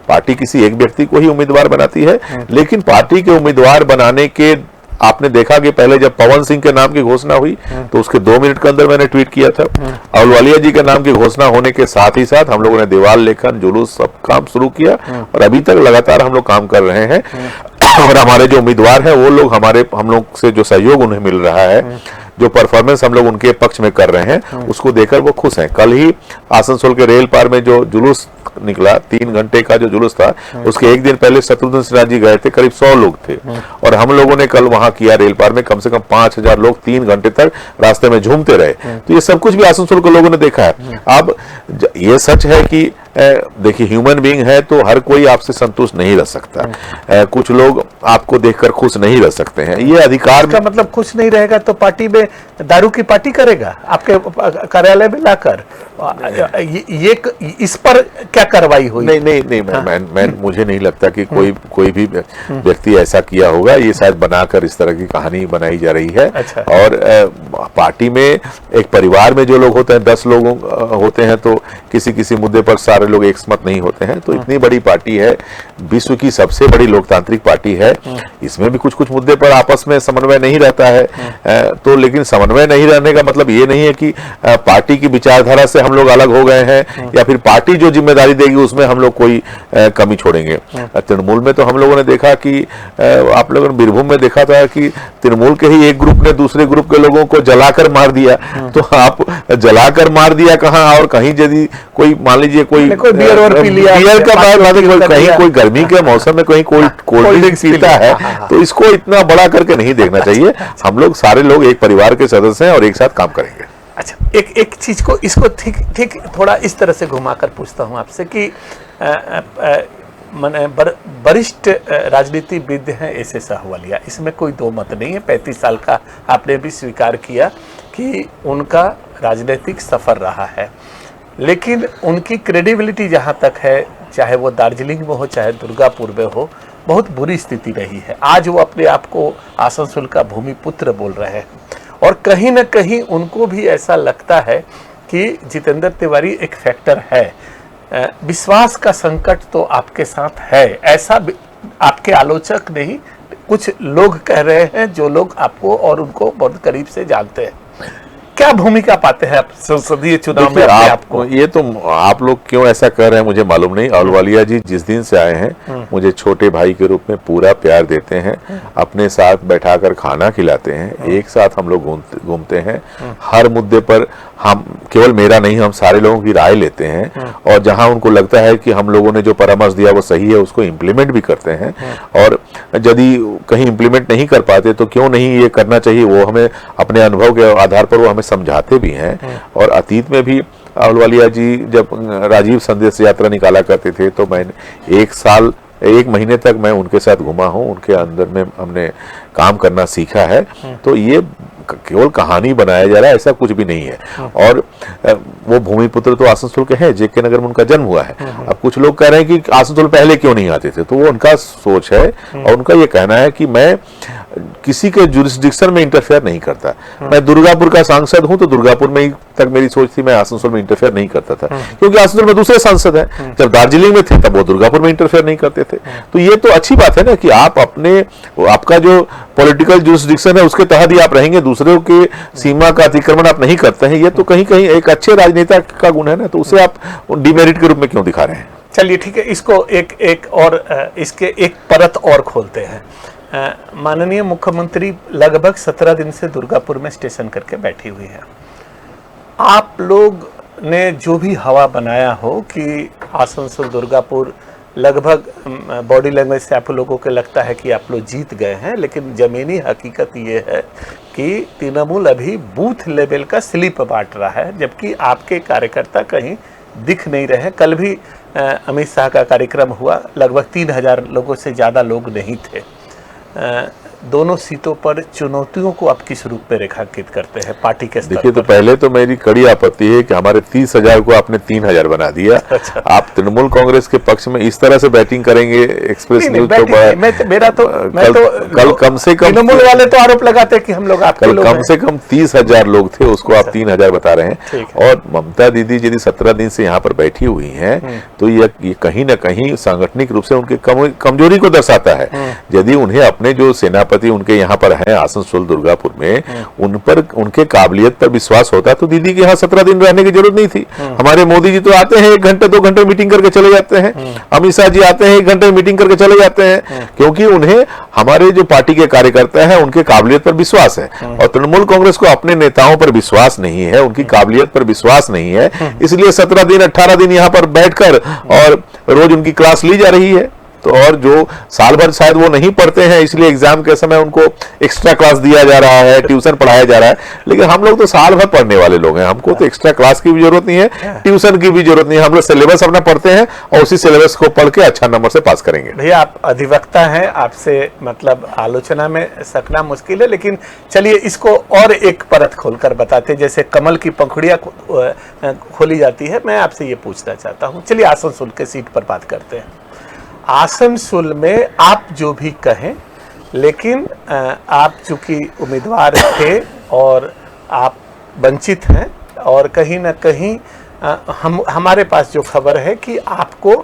Speaker 3: पार्टी किसी एक व्यक्ति को ही उम्मीदवार बनाती है, लेकिन पार्टी के उम्मीदवार बनाने के आपने देखा कि पहले जब पवन सिंह के नाम की घोषणा हुई तो उसके 2 मिनट के अंदर मैंने ट्वीट किया था। अहलुवालिया जी के नाम की घोषणा होने के साथ ही साथ हम लोगों ने दीवार लेखन, जुलूस, सब काम शुरू किया और अभी तक लगातार हम लोग काम कर रहे हैं। और हमारे जो उम्मीदवार हैं वो लोग हम लोग से जो सहयोग उन्हें मिल रहा है, जो परफॉर्मेंस हम लोग उनके पक्ष में कर रहे हैं, उसको देखकर वो खुश हैं। कल ही आसनसोल के रेल पार में जो जुलूस निकला, 3 घंटे का जो जुलूस था, उसके एक दिन पहले शत्रुघ्न सिन्हा जी गए थे, करीब 100 लोग थे और हम लोगों ने कल वहां किया रेल पार में, कम से कम 5000 लोग 3 घंटे तक रास्ते में झूमते रहे। तो ये सब कुछ भी आसनसोल के लोगों ने देखा है। अब ये सच है कि देखिए ह्यूमन बीइंग है तो हर कोई आपसे संतुष्ट नहीं रह सकता। कुछ लोग आपको देखकर खुश नहीं रह सकते हैं, ये अधिकार
Speaker 2: का मतलब खुश नहीं रहेगा तो पार्टी में दारू की पार्टी करेगा आपके कार्यालय में लाकर। ये इस पर क्या कार्रवाई हुई?
Speaker 3: नहीं, मैं मुझे नहीं लगता कि कोई भी व्यक्ति ऐसा किया होगा। ये शायद बनाकर इस तरह की कहानी बनाई जा रही है।
Speaker 2: अच्छा।
Speaker 3: और पार्टी में एक परिवार में जो लोग होते हैं, 10 लोग होते हैं, तो किसी मुद्दे पर सारे लोग एक मत नहीं होते हैं। तो इतनी बड़ी पार्टी है, विश्व की सबसे बड़ी लोकतांत्रिक पार्टी है, इसमें भी कुछ मुद्दे पर आपस में समन्वय नहीं रहता है। तो लेकिन समन्वय नहीं रहने का मतलब ये नहीं है कि पार्टी की विचारधारा से हम लोग अलग हो गए हैं या फिर पार्टी जो जिम्मेदारी देगी उसमें हम लोग कोई कमी छोड़ेंगे। तृणमूल में तो हम लोगों ने देखा कि आप लोगों ने बीरभूम में देखा था कि तृणमूल के ही एक ग्रुप ने दूसरे ग्रुप के लोगों को जलाकर मार दिया। तो आप जलाकर मार दिया कहाँ, और कहीं यदि कोई मान लीजिए कोई
Speaker 2: बियर और पी लिया,
Speaker 3: बियर का कहीं कोई गर्मी के मौसम में कोई कोल्ड ड्रिंक पीता है, तो इसको इतना बड़ा करके नहीं देखना चाहिए। हम लोग सारे लोग एक परिवार के सदस्य हैं और एक साथ काम करेंगे।
Speaker 2: अच्छा, एक चीज को इसको ठीक थोड़ा इस तरह से घुमाकर पूछता हूं आपसे कि वरिष्ठ राजनीतिविद हैं एस अहलुवालिया, इसमें कोई दो मत नहीं है। 35 साल का आपने भी स्वीकार किया कि उनका राजनीतिक सफर रहा है, लेकिन उनकी क्रेडिबिलिटी जहां तक है, चाहे वो दार्जिलिंग में हो चाहे दुर्गापुर में हो, बहुत बुरी स्थिति रही है। आज वो अपने आप को आसनसोल का भूमिपुत्र बोल रहे हैं और कहीं ना कहीं उनको भी ऐसा लगता है कि जितेंद्र तिवारी एक फैक्टर है। विश्वास का संकट तो आपके साथ है, ऐसा आपके आलोचक नहीं, कुछ लोग कह रहे हैं जो लोग आपको और उनको बहुत करीब से जानते हैं। क्या भूमिका पाते हैं आप संसदीय चुनाव में आपको?
Speaker 3: ये तो आप लोग क्यों ऐसा कर रहे हैं मुझे मालूम नहीं। अहलुवालिया जी जिस दिन से आए हैं मुझे छोटे भाई के रूप में पूरा प्यार देते हैं, अपने साथ बैठाकर खाना खिलाते हैं, एक साथ हम लोग घूमते हैं, हर मुद्दे पर हम केवल मेरा नहीं हम सारे लोगों की राय लेते हैं और जहां उनको लगता है कि हम लोगों ने जो परामर्श दिया वो सही है उसको इम्प्लीमेंट भी करते हैं। और यदि कहीं इम्प्लीमेंट नहीं कर पाते तो क्यों नहीं ये करना चाहिए, वो हमें अपने अनुभव के आधार पर वो हमें समझाते भी हैं। और अतीत में भी अहलुवालिया जी जब राजीव संदेश यात्रा निकाला करते थे तो मैंने 1 महीने तक मैं उनके साथ घुमा हूं, उनके अंदर में हमने काम करना सीखा है। तो ये केवल कहानी बनाया जा रहा है, ऐसा कुछ भी नहीं है। और वो भूमिपुत्र तो आसनसोल के हैं, जेके नगर में उनका जन्म हुआ है। अब कुछ लोग कह रहे हैं कि आसनसोल पहले क्यों नहीं आते थे, तो वो उनका सोच है और उनका ये कहना है कि मैं किसी के जुरिस्डिक्शन में इंटरफेयर नहीं करता। मैं दुर्गापुर का सांसद हूं तो दुर्गापुर में ही तक मेरी सोच थी, मैं आसनसोल में इंटरफेयर नहीं करता था, क्योंकि आसनसोल में दूसरे सांसद हैं। जब दार्जिलिंग में थे तब वो दुर्गापुर में इंटरफेयर नहीं करते थे। तो ये तो अच्छी बात है ना कि आप आपका जो पॉलिटिकल जुरिस्डिक्शन है उसके तहत ही आप रहेंगे, दूसरों के सीमा का अतिक्रमण आप नहीं करते हैं। ये तो कहीं कहीं एक अच्छे राजनेता का गुण है ना, तो उसे आप डिमेरिट के रूप में क्यों दिखा रहे हैं?
Speaker 2: चलिए ठीक है, इसको एक और इसके एक परत और खोलते हैं। माननीय मुख्यमंत्री लगभग 17 दिन से दुर्गापुर में स्टेशन करके बैठी हुई है। आप लोग ने जो भी हवा बनाया हो कि आसनसोल दुर्गापुर लगभग बॉडी लैंग्वेज से आप लोगों को लगता है कि आप लोग जीत गए हैं, लेकिन जमीनी हकीकत ये है कि तृणमूल अभी बूथ लेवल का स्लिप बांट रहा है, जबकि आपके कार्यकर्ता कहीं दिख नहीं रहे। कल भी अमित शाह का कार्यक्रम हुआ, लगभग 3000 लोगों से ज़्यादा लोग नहीं थे। दोनों सीटों पर चुनौतियों को आप किस रूप में रेखांकित करते हैं पार्टी के स्तर पर?
Speaker 3: देखिए, तो पहले तो मेरी कड़ी आपत्ति है कि हमारे 30,000 को आपने 3,000 बना दिया।
Speaker 2: अच्छा।
Speaker 3: आप तृणमूल कांग्रेस के पक्ष में इस तरह से बैटिंग करेंगे, एक्सप्रेस न्यूज तो कल कम से कम
Speaker 2: तृणमूल वाले तो आरोप लगाते हैं कि हम लोग आपके लोग
Speaker 3: कम से कम 30,000 लोग थे, उसको आप 3,000 बता रहे हैं। और ममता दीदी यदि 17 दिन से यहाँ पर बैठी हुई हैं तो ये कहीं ना कहीं सांगठनिक रूप से उनके कमजोरी को दर्शाता है। यदि उन्हें अपने जो सेनापति सभापति उनके यहाँ पर हैं आसनसोल दुर्गापुर में, उन पर उनके काबिलियत पर विश्वास होता तो दीदी के यहाँ 17 दिन रहने की जरूरत नहीं थी। हमारे मोदी जी तो आते हैं 1 घंटे 2 घंटे मीटिंग करके चले जाते हैं, अमित शाह जी आते हैं 1 घंटे मीटिंग करके चले जाते हैं, क्योंकि उन्हें हमारे जो पार्टी के कार्यकर्ता हैं उनके काबिलियत पर विश्वास है। और तृणमूल कांग्रेस को अपने नेताओं पर विश्वास नहीं है, उनकी काबिलियत पर विश्वास नहीं है, इसलिए 17 दिन 18 दिन यहाँ पर बैठकर और रोज उनकी क्लास ली जा रही है। तो और जो साल भर शायद वो नहीं पढ़ते हैं, इसलिए एग्जाम के समय उनको एक्स्ट्रा क्लास दिया जा रहा है, ट्यूशन पढ़ाया जा रहा है। लेकिन हम लोग तो साल भर पढ़ने वाले लोग हैं, हमको तो एक्स्ट्रा क्लास की भी जरूरत नहीं है, ट्यूशन की भी जरूरत नहीं है। हम लोग सिलेबस अपना पढ़ते हैं और उसी सिलेबस को पढ़ के अच्छा नंबर से पास करेंगे।
Speaker 2: भैया आप अधिवक्ता हैं, आपसे मतलब आलोचना में सकना मुश्किल है, लेकिन चलिए इसको और एक परत खोलकर बताते, जैसे कमल की पंखुड़ियां खोली जाती है। मैं आपसे ये पूछना चाहता हूँ, चलिए आसनसोल के सीट पर बात करते हैं। आसनसोल में आप जो भी कहें, लेकिन आप चूंकि उम्मीदवार थे और आप वंचित हैं, और कहीं ना कहीं हमारे पास जो खबर है कि आपको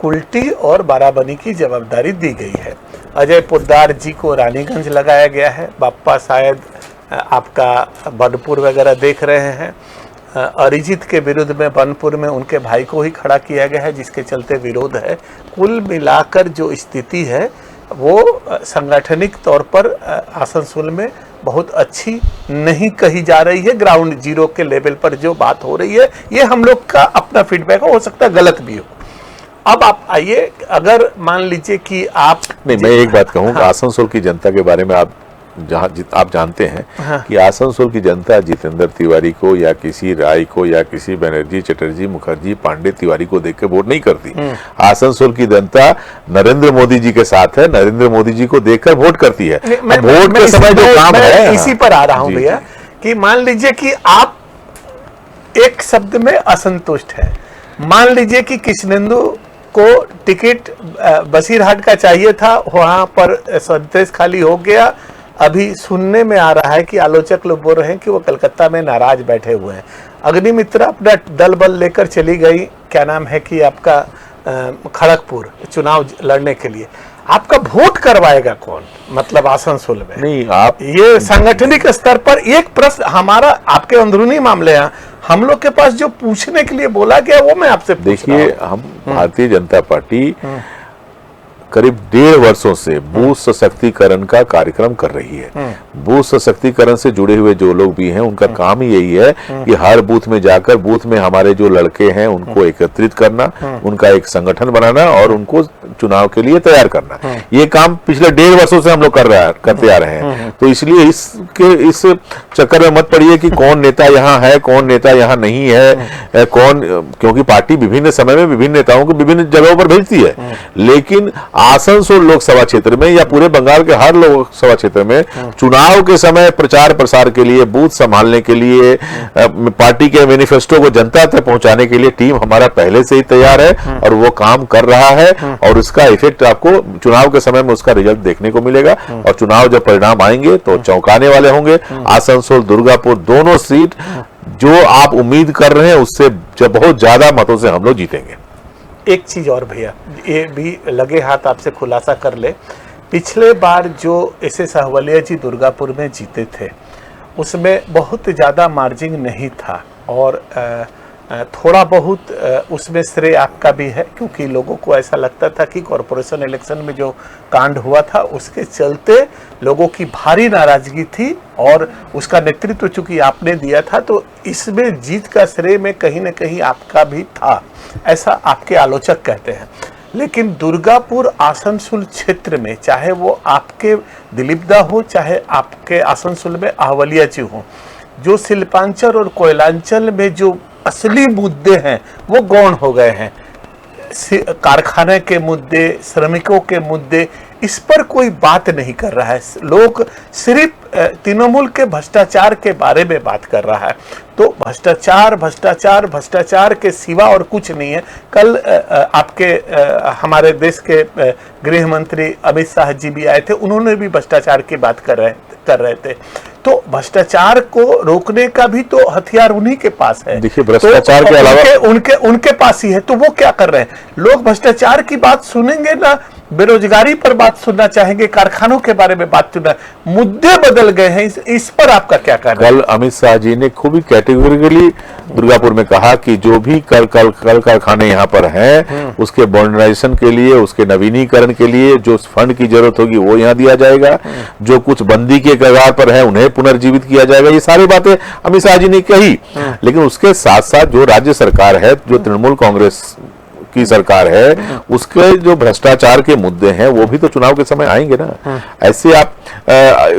Speaker 2: कुल्टी और बाराबनी की जवाबदारी दी गई है। अजय पोद्दार जी को रानीगंज लगाया गया है, बाप्पा शायद आपका बनपुर वगैरह देख रहे हैं। अरिजीत के विरुद्ध में बनपुर में उनके भाई को ही खड़ा किया गया है, जिसके चलते विरोध है। कुल मिलाकर जो स्थिति है वो संगठनिक तौर पर आसनसोल में बहुत अच्छी नहीं कही जा रही है। ग्राउंड जीरो के लेवल पर जो बात हो रही है, ये हम लोग का अपना फीडबैक हो सकता है गलत भी हो। अब आप आइए, अगर मान लीजिए कि आप
Speaker 3: नहीं, मैं एक बात कहूँ, आसनसोल की जनता के बारे में आप आप जानते हैं कि आसनसोल की जनता जितेंद्र तिवारी को या किसी राय को या किसी बनर्जी, चटर्जी, मुखर्जी, पांडे, तिवारी को देख के वोट नहीं करती। आसनसोल की जनता नरेंद्र मोदी जी के साथ है, नरेंद्र मोदी जी को देखकर वोट करती है। वोट के समय जो काम है,
Speaker 2: इसी पर आ रहा हूं भैया, कि मान लीजिए कि आप एक शब्द में असंतुष्ट है। मान लीजिए कि कृष्णेंदु को टिकट बसीरहाट का चाहिए था, वहां पर संदेश खाली हो गया। अभी सुनने में आ रहा है कि आलोचक लोग बोल रहे हैं कि वो कलकत्ता में नाराज बैठे हुए हैं। अग्निमित्रा अपना दल बल लेकर चली गई, क्या नाम है कि आपका खड़गपुर चुनाव लड़ने के लिए। आपका वोट करवाएगा कौन, मतलब आसनसोल में?
Speaker 3: नहीं, आप
Speaker 2: ये सांगठनिक स्तर पर एक प्रश्न हमारा, आपके अंदरूनी मामले हैं, हम लोग के पास जो पूछने के लिए बोला गया वो मैं आपसे
Speaker 3: देखिए, हम भारतीय जनता पार्टी करीब 1.5 वर्षों से बूथ सशक्तिकरण का कार्यक्रम कर रही है। बूथ सशक्तिकरण से जुड़े हुए जो लोग भी हैं, उनका काम ही यही है कि हर बूथ में जाकर बूथ में हमारे जो लड़के हैं उनको एकत्रित करना, उनका एक संगठन बनाना और उनको चुनाव के लिए तैयार करना। ये काम पिछले 1.5 वर्षों से हम लोग करते आ रहे हैं। तो इसलिए इस चक्कर में मत पड़िए कि कौन नेता यहाँ है, कौन नेता यहाँ नहीं है, क्योंकि पार्टी विभिन्न समय में विभिन्न नेताओं को विभिन्न जगहों पर भेजती है। लेकिन आसनसोल लोकसभा क्षेत्र में या पूरे बंगाल के हर लोकसभा क्षेत्र में चुनाव के समय प्रचार प्रसार के लिए, बूथ संभालने के लिए, पार्टी के मैनिफेस्टो को जनता तक पहुंचाने के लिए टीम हमारा पहले से ही तैयार है और वो काम कर रहा है। और उसका इफेक्ट आपको चुनाव के समय में उसका रिजल्ट देखने को मिलेगा। और चुनाव जब परिणाम आएंगे तो चौंकाने वाले होंगे। आसनसोल, दुर्गापुर दोनों सीट जो आप उम्मीद कर रहे हैं उससे बहुत ज्यादा मतों से हम लोग जीतेंगे।
Speaker 2: एक चीज और भैया, ये भी लगे हाथ आपसे खुलासा कर ले, पिछले बार जो एस आहलूवालिया जी दुर्गापुर में जीते थे उसमें बहुत ज़्यादा मार्जिन नहीं था और थोड़ा बहुत उसमें श्रेय आपका भी है, क्योंकि लोगों को ऐसा लगता था कि कॉरपोरेशन इलेक्शन में जो कांड हुआ था उसके चलते लोगों की भारी नाराजगी थी और उसका नेतृत्व चूंकि आपने दिया था, तो इसमें जीत का श्रेय में कहीं ना कहीं आपका भी था, ऐसा आपके आलोचक कहते हैं। लेकिन दुर्गापुर आसनसोल क्षेत्र में, चाहे वो आपके दिलीप दा हो, चाहे आपके आसनसोल में आहलूवालिया जी हो, जो शिल्पांचल और कोयलांचल में जो असली मुद्दे हैं वो गौण हो गए हैं। कारखाने के मुद्दे, श्रमिकों के मुद्दे, इस पर कोई बात नहीं कर रहा है। लोग सिर्फ तृणमूल के भ्रष्टाचार के बारे में बात कर रहा है। तो भ्रष्टाचार भ्रष्टाचार भ्रष्टाचार के सिवा और कुछ नहीं है। कल आपके हमारे देश के गृह मंत्री अमित शाह जी भी आए थे, उन्होंने भी भ्रष्टाचार की बात कर रहे थे। तो भ्रष्टाचार को रोकने का भी तो हथियार उन्हीं के पास है।
Speaker 3: देखिए, भ्रष्टाचार के अलावा
Speaker 2: उनके पास ही है, तो वो क्या कर रहे हैं? लोग भ्रष्टाचार की बात सुनेंगे ना बेरोजगारी पर बात सुनना चाहेंगे, कारखानों के बारे में बात सुनना, मुद्दे बदल गए हैं, इस पर आपका क्या कहना है?
Speaker 3: कल अमित शाह जी ने खूब ही कैटेगोरिकली दुर्गापुर में कहा कि जो भी कल कारखाने यहाँ पर हैं उसके मॉडर्नाइजेशन के लिए, उसके नवीनीकरण के लिए जो फंड की जरूरत होगी वो यहाँ दिया जाएगा, जो कुछ बंदी के कगार पर है उन्हें पुनर्जीवित किया जाएगा। ये सारी बातें अमित शाह जी ने कही, लेकिन उसके साथ साथ जो राज्य सरकार है, जो तृणमूल कांग्रेस की सरकार है, उसके जो भ्रष्टाचार के मुद्दे हैं वो भी तो चुनाव के समय आएंगे ना। ऐसे आप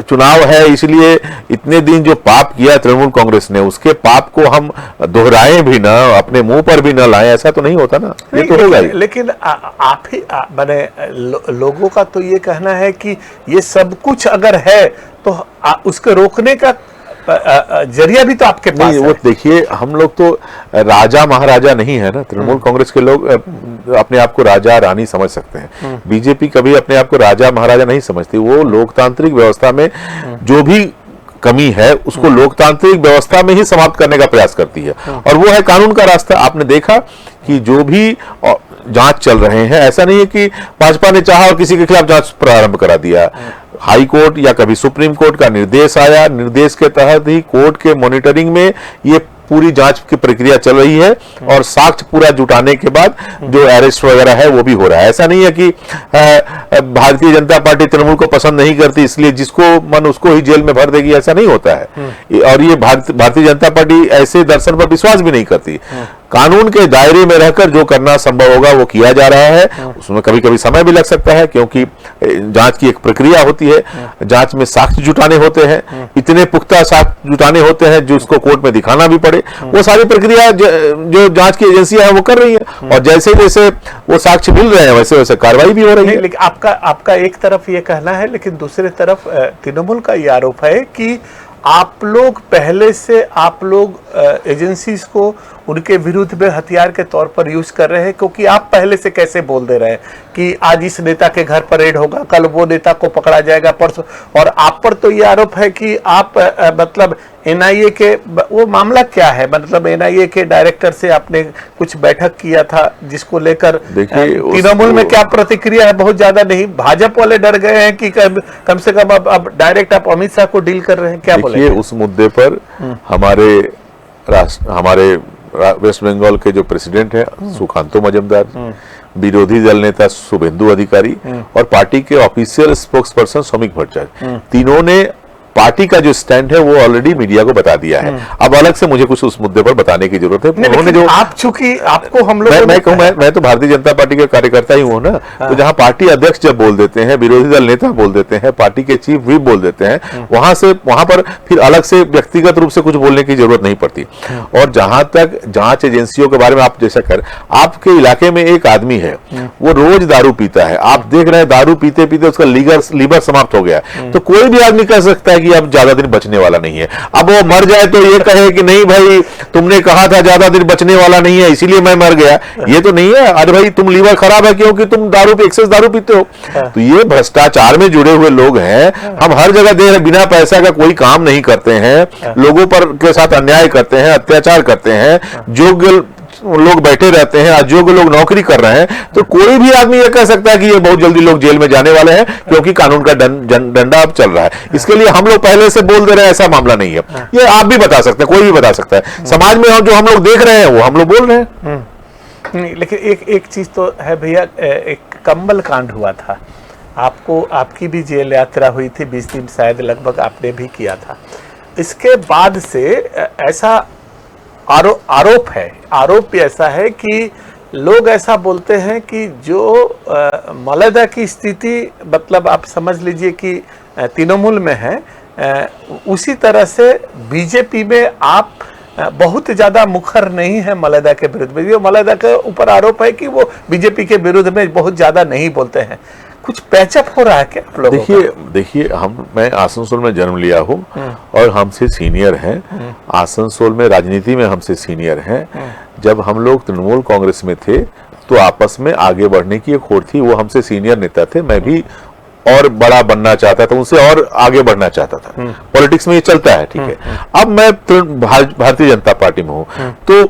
Speaker 3: चुनाव है इसलिए इतने दिन जो पाप किया तृणमूल कांग्रेस ने, उसके पाप को हम दोहराएं भी ना, अपने मुंह पर भी ना लाएं, ऐसा तो नहीं होता ना। ये तो होगा ही।
Speaker 2: लेकिन आप ही मैंने लोगों का तो ये कहना है कि ये सब कुछ अगर है तो उसके रोकने का जरिया भी तो आपके पास
Speaker 3: नहीं, वो देखिए हम लोग तो राजा महाराजा नहीं है ना। तृणमूल कांग्रेस के लोग अपने आप को राजा रानी समझ सकते हैं, बीजेपी कभी अपने आप को राजा महाराजा नहीं समझती। वो लोकतांत्रिक व्यवस्था में जो भी कमी है उसको लोकतांत्रिक व्यवस्था में ही समाप्त करने का प्रयास करती है, और वो है कानून का रास्ता। आपने देखा कि जो भी जांच चल रहे हैं, ऐसा नहीं है कि भाजपा ने चाहा और किसी के खिलाफ जांच प्रारंभ करा दिया। हाई कोर्ट या कभी सुप्रीम कोर्ट का निर्देश आया, निर्देश के तहत ही कोर्ट के मॉनिटरिंग में ये पूरी जांच की प्रक्रिया चल रही है, और साक्ष्य पूरा जुटाने के बाद जो अरेस्ट वगैरह है वो भी हो रहा है। ऐसा नहीं है कि भारतीय जनता पार्टी तृणमूल को पसंद नहीं करती इसलिए जिसको मन उसको ही जेल में भर देगी, ऐसा नहीं होता है। और ये भारतीय जनता पार्टी ऐसे दर्शन पर विश्वास भी नहीं करती। कानून के दायरे में रहकर जो करना संभव होगा वो किया जा रहा है। उसमें कभी कभी समय भी लग सकता है, क्योंकि जांच की एक प्रक्रिया होती है, जांच में साक्ष्य जुटाने होते हैं, इतने पुख्ता साक्ष्य जुटाने होते हैं जो उसको कोर्ट में दिखाना भी पड़े। वो सारी प्रक्रिया जो जांच की एजेंसियां हैं वो कर रही है, और जैसे जैसे वो साक्ष्य मिल रहे हैं वैसे वैसे कार्रवाई भी हो रही है।
Speaker 2: लेकिन आपका एक तरफ ये कहना है, लेकिन दूसरी तरफ तृणमूल का ये आरोप है कि आप लोग पहले से एजेंसीज को उनके विरुद्ध में हथियार के तौर पर यूज कर रहे हैं, क्योंकि आप पहले से कैसे बोल दे रहे हैं कि आज इस नेता के घर पर रेड होगा, कल वो नेता को पकड़ा जाएगा, परसों। और आप पर तो ये आरोप है कि आप मतलब एनआईए के, वो मामला क्या है, मतलब एनआईए के डायरेक्टर से आपने कुछ बैठक किया था जिसको लेकर तृणमूल में क्या प्रतिक्रिया है? बहुत ज्यादा नहीं, भाजपा वाले डर गए हैं कि कम से कम अब डायरेक्ट आप अमित शाह को डील कर रहे हैं, क्या बोले?
Speaker 3: उस मुद्दे पर हमारे वेस्ट बंगाल के जो प्रेसिडेंट है सुकांतो मजूमदार, विरोधी दल नेता शुभेंदु अधिकारी और पार्टी के ऑफिशियल स्पोक्स पर्सन श्रमिक भट्टाचार्य, तीनों ने पार्टी का जो स्टैंड है वो ऑलरेडी मीडिया को बता दिया है। अब अलग से मुझे कुछ उस मुद्दे पर बताने की जरूरत है। उन्होंने जो
Speaker 2: आप चूंकि आपको हम लोग
Speaker 3: मैं तो भारतीय जनता पार्टी के कार्यकर्ता ही हूँ ना, तो जहां पार्टी अध्यक्ष जब बोल देते हैं, विरोधी दल नेता बोल देते हैं, पार्टी के चीफ व्हिप बोल देते हैं, वहां पर फिर अलग से व्यक्तिगत रूप से कुछ बोलने की जरूरत नहीं पड़ती। और जहां तक जांच एजेंसियों के बारे में आप जैसा कर, आपके इलाके में एक आदमी है वो रोज दारू पीता है, आप देख रहे हैं दारू पीते पीते उसका लीवर समाप्त हो गया, तो कोई भी आदमी कह सकता है कि अब ज्यादा दिन बचने वाला नहीं है। अब वो मर जाए तो ये कहे कि नहीं भाई तुमने कहा था ज्यादा दिन बचने वाला नहीं है इसलिए मैं मर गया, ये तो नहीं है। अरे भाई तुम लीवर खराब है क्योंकि तुम एक्सेस दारू पीते हो। तो ये भ्रष्टाचार में जुड़े हुए लोग हैं। हम हर जगह देख रहे, बिना पैसा का कोई काम नहीं करते हैं, लोगों पर के साथ अन्याय करते हैं, अत्याचार करते हैं, योग्य लोग बैठे रहते हैं, अयोग्य लोग नौकरी कर रहे हैं। तो कोई भी आदमी ये कह सकता है कि ये बहुत जल्दी लोग जेल में जाने वाले हैं क्योंकि कानून का डंडा अब चल रहा है। इसके लिए हम लोग पहले से बोल दे रहे हैं, ऐसा मामला नहीं है। ये आप भी बता सकते हैं, कोई भी बता सकता है। समाज में जो हम लोग देख रहे हैं वो हम लोग बोल रहे हैं।
Speaker 2: नहीं, लेकिन एक चीज तो है भैया, एक कंबल कांड हुआ था, आपकी भी जेल यात्रा हुई थी, 20 दिन शायद लगभग आपने भी किया था। इसके बाद से ऐसा आरोप भी ऐसा है कि लोग ऐसा बोलते हैं कि जो मलदा की स्थिति, मतलब आप समझ लीजिए कि तृणमूल में है, उसी तरह से बीजेपी में आप बहुत ज्यादा मुखर नहीं है मलदा के विरुद्ध में। मलदा के ऊपर आरोप है कि वो बीजेपी के विरुद्ध में बहुत ज्यादा नहीं बोलते हैं। कुछ पैचअप हो रहा है क्या आप लोगों का?
Speaker 3: देखिए मैं आसनसोल में जन्म लिया हूँ और हमसे सीनियर हैं, आसनसोल में राजनीति में हमसे सीनियर हैं। जब हम लोग तृणमूल कांग्रेस में थे तो आपस में आगे बढ़ने की एक होड़ थी, वो हमसे सीनियर नेता थे, मैं भी और बड़ा बनना चाहता था, उनसे और आगे बढ़ना चाहता था। पॉलिटिक्स में ये चलता है, ठीक है। अब मैं भारतीय जनता पार्टी में हूं, तो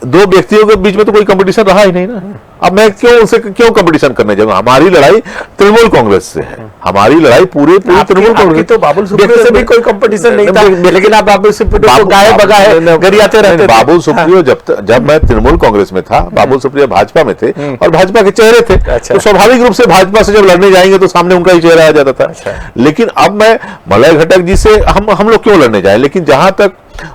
Speaker 3: दो व्यक्तियों के बीच में तो कोई कंपटीशन रहा ही नहीं ना। अब मैं क्यों कंपटीशन करने जाऊंगा? हमारी लड़ाई तृणमूल कांग्रेस से है, हमारी लड़ाई पूरी तृणमूल कांग्रेस।
Speaker 2: तो बाबुल सुप्रियो से भी कोई कंपटीशन नहीं था, लेकिन आप बाबुल सुप्रियो को गाये बगाए गरियाते रहते थे।
Speaker 3: बाबुल सुप्रियो जब मैं तृणमूल कांग्रेस में था, बाबुल सुप्रियो भाजपा में थे और भाजपा के चेहरे थे, तो स्वाभाविक रूप से भाजपा से जब लड़ने जाएंगे तो सामने उनका ही चेहरा आ जाता था। लेकिन अब मैं मलय घटक जी से हम लोग क्यों लड़ने जाए? लेकिन जहां तक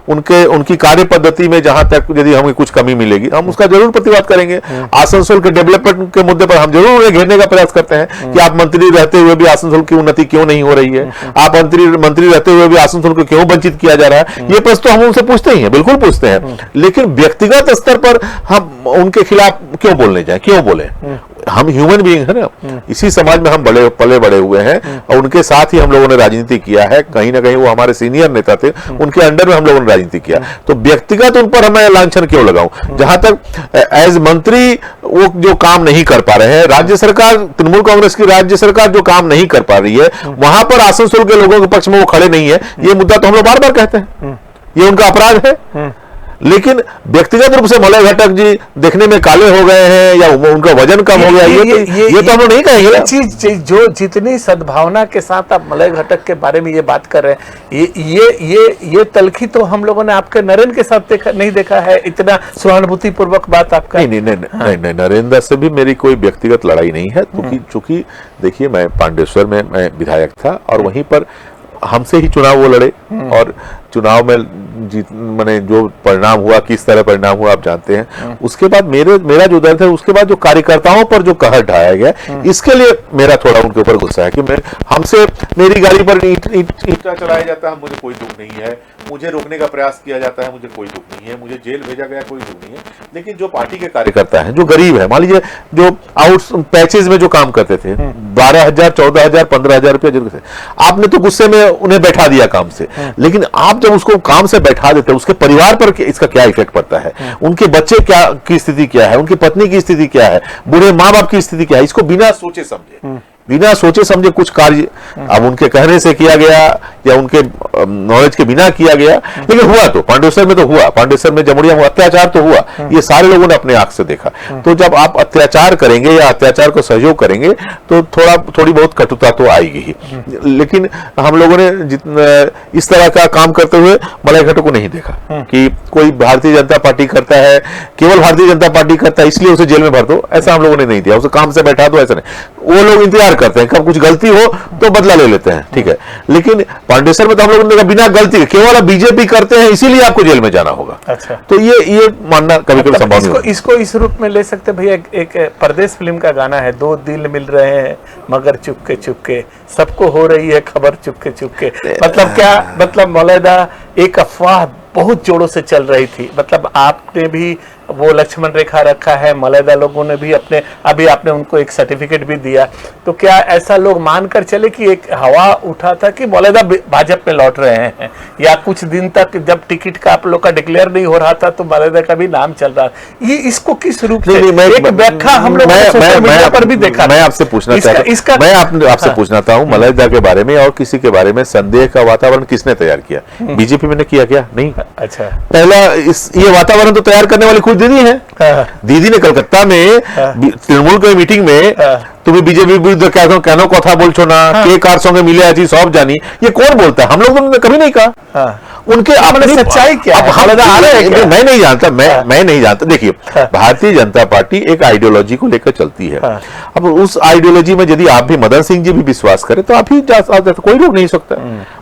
Speaker 3: उनकी कार्य पद्धति में जहां तक यदि हमें कुछ कमी मिलेगी, हम उसका जरूर प्रतिवाद करेंगे। आसनसोल के डेवलपमेंट के मुद्दे पर हम जरूर उन्हें घेरने का प्रयास करते हैं कि आप मंत्री रहते हुए भी आसनसोल की उन्नति क्यों नहीं हो रही है, आप मंत्री रहते हुए भी आसनसोल को क्यों वंचित किया जा रहा है। ये प्रश्न तो हम उनसे पूछते ही हैं, बिल्कुल पूछते हैं। लेकिन व्यक्तिगत स्तर पर हम उनके खिलाफ क्यों बोलने जाए, क्यों बोले? हम ह्यूमन बीइंग है ना, इसी समाज में हम पले बड़े हुए हैं और उनके साथ ही हम लोगों ने राजनीति किया है। कहीं ना कहीं वो हमारे सीनियर नेता थे, उनके अंडर में हम लोगों ने राजनीति किया। तो व्यक्तिगत उन पर मैं लांछन क्यों लगाऊं? जहां तक एज मंत्री वो जो काम नहीं कर पा रहे हैं, राज्य सरकार, तृणमूल कांग्रेस की राज्य सरकार जो काम नहीं कर पा रही है, वहां पर आसनसोल के लोगों के पक्ष में वो खड़े नहीं है। ये मुद्दा तो हम लोग बार बार कहते हैं, ये उनका अपराध है। लेकिन व्यक्तिगत रूप से मलय घटक जी देखने में काले हो गए हैं या उनका वजन कम हो गया, ये तो हम लोग नहीं कहेंगे।
Speaker 2: चीज जो जितनी सद्भावना के साथ आप मलय घटक के बारे में ये बात कर रहे हैं, ये तलखी तो हम लोगों ने आपके नरेंद्र के साथ नहीं देखा है। इतना सहानुभूति पूर्वक बात आपका
Speaker 3: नहीं, नरेंद्र से भी मेरी कोई व्यक्तिगत लड़ाई नहीं है। चूंकि देखिए, मैं पांडेश्वर में मैं विधायक था और वहीं पर हमसे ही चुनाव वो लड़े और चुनाव में मैंने जो परिणाम हुआ, किस तरह परिणाम हुआ आप जानते हैं। उसके बाद मेरा जो दर्द है, उसके बाद जो कार्यकर्ताओं पर जो कहर ढाया गया, इसके लिए मेरा थोड़ा उनके ऊपर गुस्सा है कि हमसे मेरी गाड़ी पर ईंटा चलाया जाता है, मुझे कोई दुख नहीं है। मुझे रोकने का प्रयास किया जाता है, मुझे कोई दुख नहीं है। मुझे जेल भेजा गया, कोई दुख नहीं है। लेकिन जो पार्टी के कार्यकर्ता हैं, जो गरीब है, मान लीजिए जो आउट पैचेज में जो काम करते थे, 12,000, 14,000, 15,000 रुपया, आपने तो गुस्से में उन्हें बैठा दिया काम से। लेकिन आप जब उसको काम से बैठा देते हैं, उसके परिवार पर इसका क्या इफेक्ट पड़ता है, उनके बच्चे की स्थिति क्या है, उनकी पत्नी की स्थिति क्या है, बूढ़े माँ बाप की स्थिति क्या है, इसको बिना सोचे समझे कुछ कार्य अब उनके कहने से किया गया या उनके नॉलेज के बिना किया गया। लेकिन हुआ तो पांडेश्वर में तो हुआ, पांडेश्वर में जमुड़िया में अत्याचार तो हुआ, ये सारे लोगों ने अपने आंख से देखा। तो जब आप अत्याचार करेंगे या अत्याचार को सहयोग करेंगे तो थोड़ी बहुत कटुता तो आएगी ही। लेकिन हम लोगों ने इस तरह का काम करते हुए मलय घटक को नहीं देखा कि कोई भारतीय जनता पार्टी करता है, केवल भारतीय जनता पार्टी करता है इसलिए उसे जेल में भर दो, ऐसा हम लोगों ने नहीं दिया। उसे काम से बैठा दो, ऐसा नहीं। वो लोग इंतजार करते हैं, कब कुछ गलती हो तो बदला ले लेते हैं, ठीक है। लेकिन पांडेश्वर में तो हम लोगों ने बिना गलती केवल बीजेपी करते हैं इसीलिए आपको जेल में जाना होगा।
Speaker 2: अच्छा,
Speaker 3: तो ये मानना कभी कभी संभव नहीं है।
Speaker 2: इसको इस रूप में ले सकते भैया। एक परदेश फिल्म का गाना है, दो दिल मिल रहे हैं मगर चुपके चुपके, सबको हो रही है खबर चुपके चुपके। मतलब क्या, मतलब मौलाना एक अफवाह बहुत जोरों से चल रही थी। मतलब आपने भी वो लक्ष्मण रेखा रखा है, मलयदा लोगों ने भी अभी आपने उनको एक सर्टिफिकेट भी दिया। तो क्या ऐसा लोग मानकर चले कि एक हवा उठा था कि मलयदा भाजपा में लौट रहे हैं, या कुछ दिन तक जब टिकट का आप लोग का डिक्लेयर नहीं हो रहा था तो मलयदा का भी नाम चल रहा, ये इसको किस रूप से एक व्याख्या हम लोग सोशल मीडिया पर भी देखा।
Speaker 3: मैं आपसे पूछना चाहता हूं, मैं आपसे पूछना चाहता हूं, मलयदा के बारे में और किसी के बारे में संदेह का वातावरण किसने तैयार किया? बीजेपी में किया क्या? नहीं।
Speaker 2: अच्छा,
Speaker 3: पहला ये वातावरण तो तैयार करने वाली खुद दीदी है। दीदी ने कलकत्ता में तृणमूल की मीटिंग में तुम्हें बीजेपी विरुद्ध क्या कथा बोलछो ना, के कार संगे मिले आज सब जानी, ये कौन बोलता है? हम लोग तो कभी नहीं कहा। उनके अपने सच्चाई क्या है? मैं नहीं जानता, मैं नहीं जानता। देखिए, भारतीय जनता पार्टी एक आइडियोलॉजी को लेकर चलती है। अब उस आइडियोलॉजी में यदि आप भी, मदन सिंह जी भी विश्वास करें तो आप ही जा सकते, कोई रोक नहीं सकता।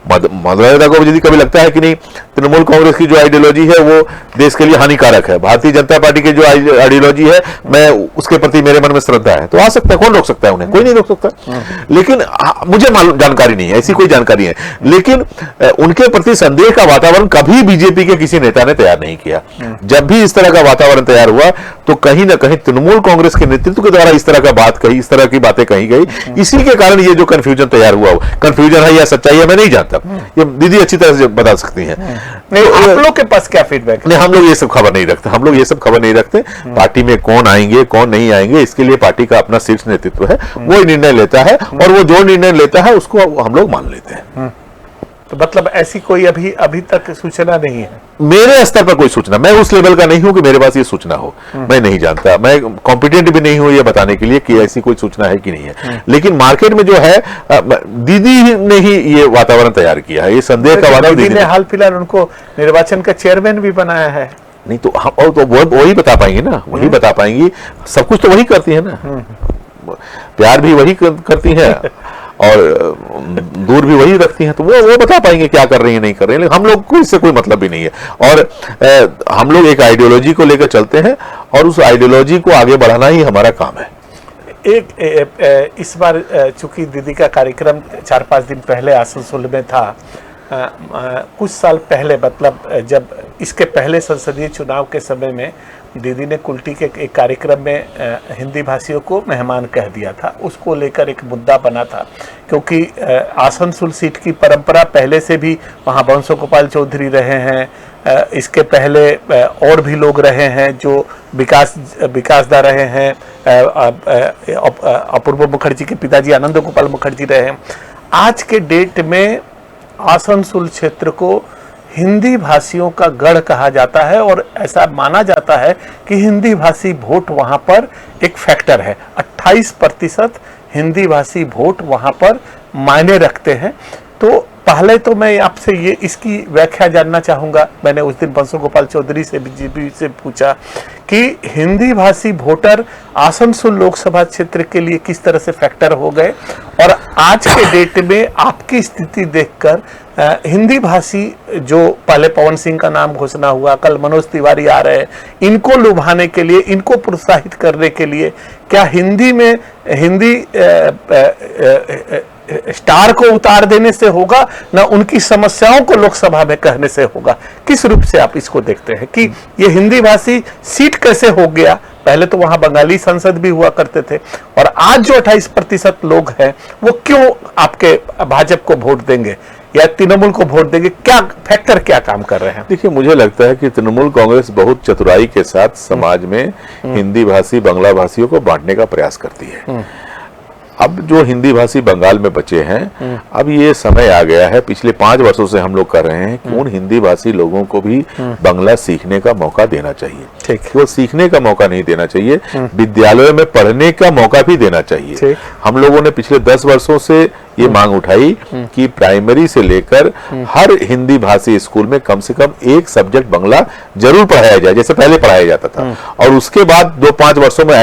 Speaker 3: मदन को यदि कभी लगता है कि नहीं तृणमूल कांग्रेस की जो आइडियोलॉजी है वो देश के लिए हानिकारक है, भारतीय जनता पार्टी की जो आइडियोलॉजी है मैं उसके प्रति मेरे मन में श्रद्धा है, तो आ सकता है। कौन रोक सकता है उन्हें? कोई नहीं रोक सकता। लेकिन मुझे जानकारी नहीं है, ऐसी कोई जानकारी है। लेकिन उनके प्रति संदेह का वातावरण कभी बीजेपी के किसी नेता ने तैयार नहीं किया। जब भी इस तरह का वातावरण तैयार हुआ तो कहीं ना कहीं तृणमूल कांग्रेस के नेतृत्व के द्वारा इस तरह का बात कही, इस तरह की बातें कही गई, इसी के कारण ये जो कंफ्यूजन तैयार हुआ, कंफ्यूजन है या सच्चाई है मैं नहीं जानता, ये दीदी अच्छी तरह से बता सकती हैं।
Speaker 2: नहीं, आप लोग के पास क्या फीडबैक?
Speaker 3: नहीं, हम लोग ये सब खबर नहीं रखते, हम लोग ये सब खबर नहीं रखते। पार्टी में कौन आएंगे कौन नहीं आएंगे, इसके लिए पार्टी का अपना शीर्ष नेतृत्व है, वो निर्णय लेता है, और वो जो निर्णय लेता है उसको हम लोग मान लेते हैं।
Speaker 2: तो मतलब ऐसी कोई अभी तक सूचना नहीं है?
Speaker 3: मेरे स्तर पर कोई सूचना, मैं उस लेवल का नहीं हूं कि मेरे पास ये सूचना हो, मैं नहीं जानता, मैं कॉम्पिटेंट भी नहीं हूं ये बताने के लिए कि ऐसी कोई सूचना है कि नहीं है। लेकिन मार्केट में जो है, दीदी ने ही ये वातावरण तैयार किया है, ये संदेह का वातावरण
Speaker 2: दीदी ने हाल फिलहाल उनको निर्वाचन का चेयरमैन भी बनाया है।
Speaker 3: नहीं तो हम, और तो वही बता पाएंगे ना, वही बता पाएंगी, सब कुछ तो वही करती है ना, प्यार भी वही करती है और दूर भी वही रखती हैं, तो वो बता पाएंगे क्या कर रही है नहीं कर रही है। लेकिन हम लोग को इससे कोई मतलब भी नहीं है, और हम लोग एक आइडियोलॉजी को लेकर चलते हैं और उस आइडियोलॉजी को आगे बढ़ाना ही हमारा काम है।
Speaker 2: इस बार चूंकि दीदी का कार्यक्रम 4-5 दिन पहले आसनसोल में था, कुछ साल पहले, मतलब जब इसके पहले संसदीय चुनाव के समय में दीदी ने कुल्टी के एक कार्यक्रम में हिंदी भाषियों को मेहमान कह दिया था। उसको लेकर एक मुद्दा बना था, क्योंकि आसनसोल सीट की परंपरा पहले से भी वहाँ बंसो गोपाल चौधरी रहे हैं, इसके पहले और भी लोग रहे हैं जो विकासदा रहे हैं, अपूर्व मुखर्जी के पिताजी आनंद गोपाल मुखर्जी रहे हैं। आज के डेट में आसनसोल क्षेत्र को हिंदी भाषियों का गढ़ कहा जाता है, और ऐसा माना जाता है कि हिंदी भाषी वोट वहां पर एक फैक्टर है। 28% हिंदी भाषी वोट वहां पर मायने रखते हैं। तो पहले तो मैं आपसे ये इसकी व्याख्या जानना चाहूँगा। मैंने उस दिन बंसो गोपाल चौधरी से बीजेपी से पूछा कि हिंदी भाषी वोटर आसनसोल लोकसभा क्षेत्र के लिए किस तरह से फैक्टर हो गए, और आज के डेट में आपकी स्थिति देखकर हिंदी भाषी, जो पहले पवन सिंह का नाम घोषणा हुआ, कल मनोज तिवारी आ रहे हैं, इनको लुभाने के लिए, इनको प्रोत्साहित करने के लिए क्या हिंदी में हिंदी स्टार को उतार देने से होगा, ना उनकी समस्याओं को लोकसभा में कहने से होगा? किस रूप से आप इसको देखते हैं कि ये हिंदी भाषी सीट कैसे हो गया? पहले तो वहां बंगाली सांसद भी हुआ करते थे, और आज जो 28% लोग हैं वो क्यों आपके भाजपा को वोट देंगे या तृणमूल को वोट देंगे? क्या फैक्टर, क्या काम कर रहे हैं?
Speaker 3: देखिए, मुझे लगता है कि तृणमूल कांग्रेस बहुत चतुराई के साथ समाज में हिंदी भाषी बांग्ला भाषियों को बांटने का प्रयास करती है। अब जो हिंदी भाषी बंगाल में बचे हैं, अब ये समय आ गया है, पिछले 5 वर्षों से हम लोग कर रहे हैं कि उन हिंदी भाषी लोगों को भी बांग्ला सीखने का मौका देना चाहिए।
Speaker 2: ठीक,
Speaker 3: वो सीखने का मौका नहीं देना चाहिए, विद्यालयों में पढ़ने का मौका भी देना चाहिए। हम लोगों ने पिछले 10 वर्षों से ये मांग उठाई कि प्राइमरी से लेकर हर हिंदी भाषी स्कूल में कम से कम एक सब्जेक्ट बांग्ला जरूर पढ़ाया जाए, जैसे पहले पढ़ाया जाता था। और उसके बाद 2-5 वर्षों में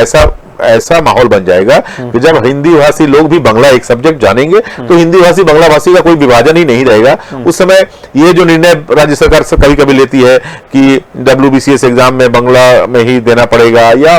Speaker 3: ऐसा माहौल बन जाएगा कि जब हिंदी भाषी लोग भी बांग्ला एक सब्जेक्ट जानेंगे तो हिंदी भाषी बांग्ला भाषी का कोई विभाजन ही नहीं रहेगा। उस समय ये जो निर्णय राज्य सरकार से कभी कभी लेती है कि WBCS एग्जाम में बांग्ला में ही देना पड़ेगा, या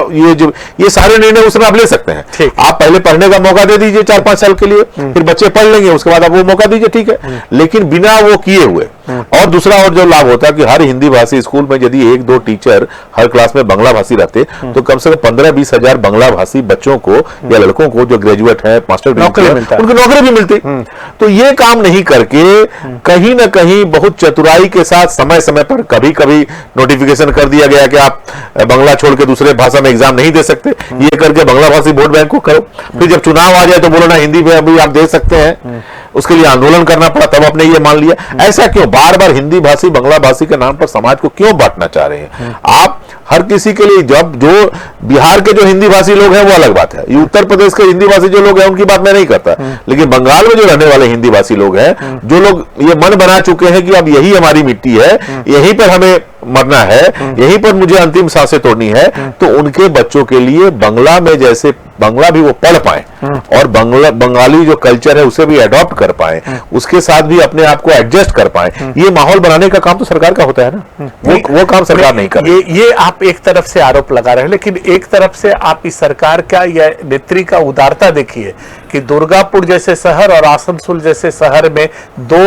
Speaker 3: ये सारे निर्णय उस समय आप ले सकते हैं। आप पहले पढ़ने का मौका दे दीजिए 4-5 साल के लिए, फिर बच्चे पढ़ लेंगे, उसके बाद आप वो मौका दीजिए, ठीक है, लेकिन बिना वो किए हुए। और दूसरा और जो लाभ होता है कि हर हिंदी भाषी स्कूल में यदि 1-2 टीचर हर क्लास में बांग्ला भाषी रहते तो कम से कम 15-20 हजार बांग्ला भाषी बच्चों को या लड़कों को जो ग्रेजुएट है, मास्टर डिग्री उनको नौकरी भी मिलती। तो ये काम नहीं करके कहीं ना कहीं बहुत चतुराई के साथ समय समय पर कभी कभी नोटिफिकेशन कर दिया गया कि आप बांग्ला छोड़ के दूसरे भाषा में एग्जाम नहीं दे सकते, ये करके बांग्ला भाषी वोट बैंक को करो। फिर जब चुनाव आ जाए तो बोलो ना हिंदी में अभी आप दे सकते हैं, उसके लिए आंदोलन करना पड़ा, तब आपने ये मान लिया। ऐसा क्यों बार बार हिंदी भाषी बांग्ला भाषी के नाम पर समाज को क्यों बांटना चाह रहे हैं आप? हर किसी के लिए, जब जो बिहार के जो हिंदी भाषी लोग हैं वो अलग बात है, ये उत्तर प्रदेश के हिंदी भाषी जो लोग हैं उनकी बात मैं नहीं करता, लेकिन बंगाल में जो रहने वाले हिंदी भाषी लोग हैं, जो लोग ये मन बना चुके हैं कि अब यही हमारी मिट्टी है, यहीं पर हमें मरना है, यहीं पर मुझे अंतिम सांसें तोड़नी है, तो उनके बच्चों के लिए बांग्ला में जैसे बांग्ला भी वो पढ़ पाए और बंगाली जो कल्चर है उसे भी अडॉप्ट कर पाए, उसके साथ भी अपने आप को एडजस्ट कर पाए, ये माहौल बनाने का काम तो सरकार का होता है ना, वो काम सरकार नहीं कर रही।
Speaker 2: ये आप एक तरफ से आरोप लगा रहे हैं, लेकिन एक तरफ से आप इस सरकार का या नेत्री का उदारता देखिए कि दुर्गापुर जैसे शहर और आसनसोल जैसे शहर में 2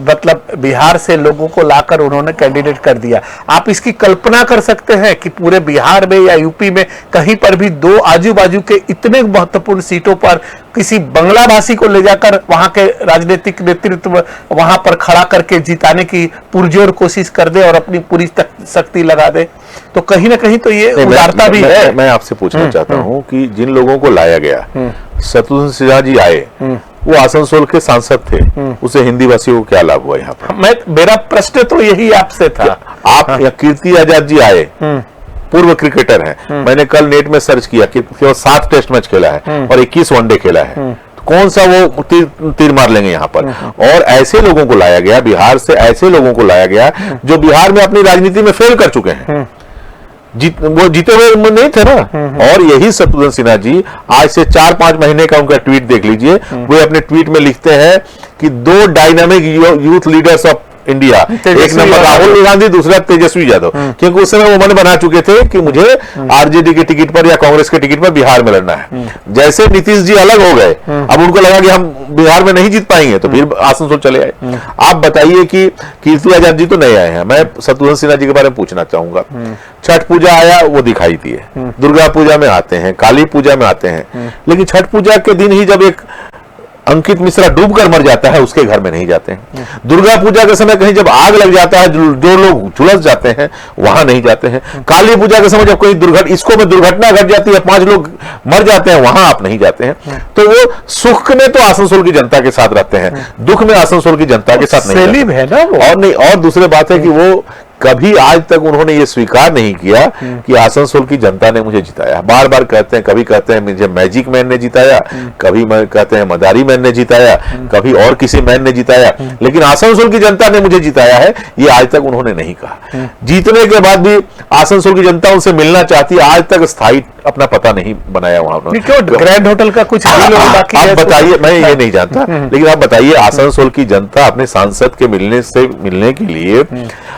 Speaker 2: मतलब बिहार से लोगों को लाकर उन्होंने कैंडिडेट कर दिया। आप इसकी कल्पना कर सकते हैं कि पूरे बिहार में या यूपी में कहीं पर भी दो आजू बाजू के इतने महत्वपूर्ण सीटों पर किसी बांग्ला भाषी को ले जाकर वहां के राजनीतिक नेतृत्व वहां पर खड़ा करके जिताने की पुरजोर कोशिश कर दे और अपनी पूरी शक्ति लगा दे, तो कहीं ना कहीं तो ये उदारता भी है।
Speaker 3: मैं आपसे पूछना चाहता हूं कि जिन लोगों को लाया गया, शत्रुघ्न सिन्हा जी आए, वो आसनसोल के सांसद थे, उसे हिंदी भाषियों को क्या लाभ हुआ यहाँ पर?
Speaker 2: मेरा प्रश्न तो यही आपसे था।
Speaker 3: आप कीर्ति आजाद जी आए, पूर्व क्रिकेटर हैं, मैंने कल नेट में सर्च किया कि केवल 7 टेस्ट मैच खेला है और 21 वनडे खेला है, तो कौन सा वो तीर मार लेंगे यहाँ पर? और ऐसे लोगों को लाया गया बिहार से, ऐसे लोगों को लाया गया जो बिहार में अपनी राजनीति में फेल कर चुके हैं, वो जीते हुए नहीं थे ना। और यही शत्रुघ्न सिन्हा जी आज से 4-5 महीने का उनका ट्वीट देख लीजिए, वो अपने ट्वीट में लिखते हैं कि 2 dynamic youth leaders of India, एक नंबर राहुल गांधी, दूसरा तेजस्वी यादव, क्योंकि उस समय वो मन बना चुके थे कि मुझे आरजेडी के टिकट पर या कांग्रेस के टिकट पर बिहार में लड़ना है। जैसे नीतीश जी अलग हो गए, अब उनको लगा कि हम बिहार में नहीं जीत पाएंगे, तो फिर आसनसोल चले आए। आप बताइए कि कीर्ति आजाद जी तो नहीं आए हैं, मैं शत्रुघ्न सिन्हा जी के बारे में पूछना चाहूंगा। छठ पूजा आया, वो दिखाई दिए, दुर्गा पूजा में आते हैं, काली पूजा में आते हैं, लेकिन छठ पूजा के दिन ही जब एक अंकित मिश्रा डूबकर मर जाता है, उसके घर में नहीं जाते हैं। दुर्गा पूजा के समय कहीं जब आग लग जाता है, जो लोग झुलस जाते हैं, वहां नहीं जाते हैं। काली पूजा के समय जब कोई दुर्घटना घट जाती है, 5 लोग मर जाते हैं, वहां आप नहीं जाते हैं। तो वो सुख में तो आसनसोल की जनता के साथ रहते हैं, दुख में आसनसोल की जनता के साथ नहीं
Speaker 2: है ना वो।
Speaker 3: और नहीं, और दूसरी बात है कि वो कभी आज तक उन्होंने ये स्वीकार नहीं किया कि आसनसोल की जनता ने मुझे जिताया। बार बार कहते हैं, कभी कहते हैं मुझे मैजिक मैन ने जिताया, कभी कहते हैं मदारी मैन ने जिताया, कभी और किसी मैन ने जिताया, लेकिन आसनसोल की जनता ने मुझे जिताया है, ये आज तक उन्होंने नहीं कहा। जीतने के बाद भी आसनसोल की जनता उनसे मिलना चाहती है, आज तक स्थायी अपना पता नहीं बनाया वहां उन्होंने।
Speaker 2: ग्रैंड होटल का कुछ
Speaker 3: आप बताइए, मैं ये नहीं जानता, लेकिन आप बताइए आसनसोल की जनता अपने सांसद के मिलने के लिए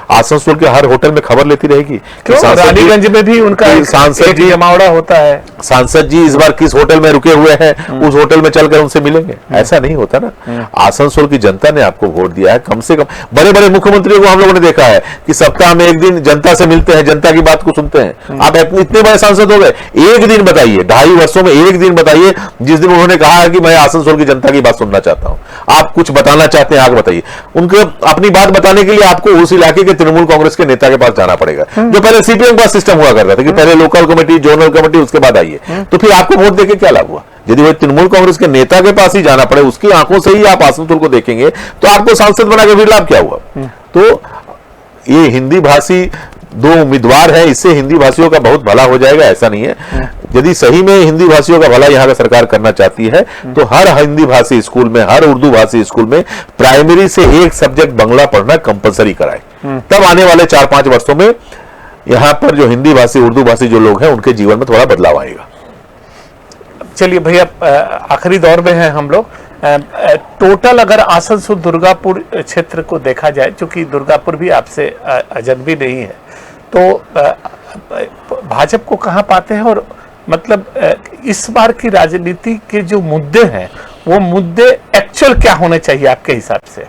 Speaker 3: आसनसोल के हर होटल में खबर लेती रहेगी।
Speaker 2: रानीगंज में भी उनका सांसद जी जमावड़ा होता है,
Speaker 3: सांसद जी इस बार किस होटल में रुके हुए हैं, उस होटल में चलकर उनसे मिलेंगे, ऐसा नहीं होता ना। आसनसोल की जनता ने आपको वोट दिया है। कम से कम बड़े बड़े मुख्यमंत्रियों को हम लोगों ने देखा है कि सप्ताह में एक दिन जनता से मिलते हैं, जनता की बात को सुनते हैं। आप इतने बड़े सांसद हो गए, एक दिन बताइए, 2.5 वर्षों में एक दिन बताइए जिस दिन उन्होंने कहा है कि मैं आसनसोल की जनता की बात सुनना चाहता हूं। आप कुछ बताना चाहते हैं, आगे बताइए। उनको अपनी बात बताने के लिए आपको उस इलाके के तृणमूल कांग्रेस के नेता के पास जाना पड़ेगा, जो पहले सीपीएम का सिस्टम हुआ करता था कि पहले लोकल कमेटी, जोनल कमेटी, उसके बाद आइए। तो फिर आपको वोट देके क्या लाभ हुआ? यदि वो तृणमूल कांग्रेस के नेता के पास ही जाना पड़े, उसकी आंखों से ही आप आसनसोल को देखेंगे, तो आपको सांसद बना के फिर लाभ क्या हुआ? तो ये हिंदी भाषी 2 उम्मीदवार हैं, इससे हिंदी भाषियों का बहुत भला हो जाएगा, ऐसा नहीं है। यदि सही में हिंदी भाषियों का भला यहाँ का सरकार करना चाहती है, तो हर हिंदी भाषी स्कूल में, हर उर्दू भाषी स्कूल में प्राइमरी से एक सब्जेक्ट बांग्ला पढ़ना कंपलसरी कराए। तब आने वाले 4-5 वर्षों में यहाँ पर जो हिंदी भाषी, उर्दू भाषी जो लोग हैं, उनके जीवन में थोड़ा बदलाव आएगा।
Speaker 2: चलिए भैया, आखिरी दौर में हैं हम लोग। टोटल अगर आसनसोल दुर्गापुर क्षेत्र को देखा जाए, चूंकि दुर्गापुर भी आपसे अजनबी नहीं है, तो भाजपा को कहां पाते हैं? और मतलब इस बार की राजनीति के जो मुद्दे हैं, वो मुद्दे एक्चुअल क्या होने चाहिए आपके हिसाब से?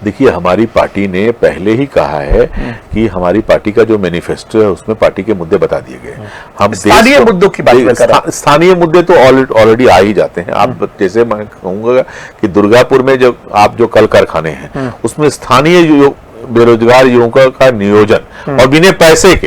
Speaker 3: देखिए, हमारी पार्टी ने पहले ही कहा है कि हमारी पार्टी का जो मैनिफेस्टो है उसमें पार्टी के मुद्दे बता दिए गए हैं। हम
Speaker 2: स्थानीय मुद्दों की बात कर रहे हैं।
Speaker 3: स्थानीय मुद्दे तो ऑलरेडी आ ही जाते हैं। आप जैसे मैं कहूंगा कि दुर्गापुर में जो कल कारखाने हैं, उसमें स्थानीय बेरोजगार युवकों का नियोजन और बिना पैसे के,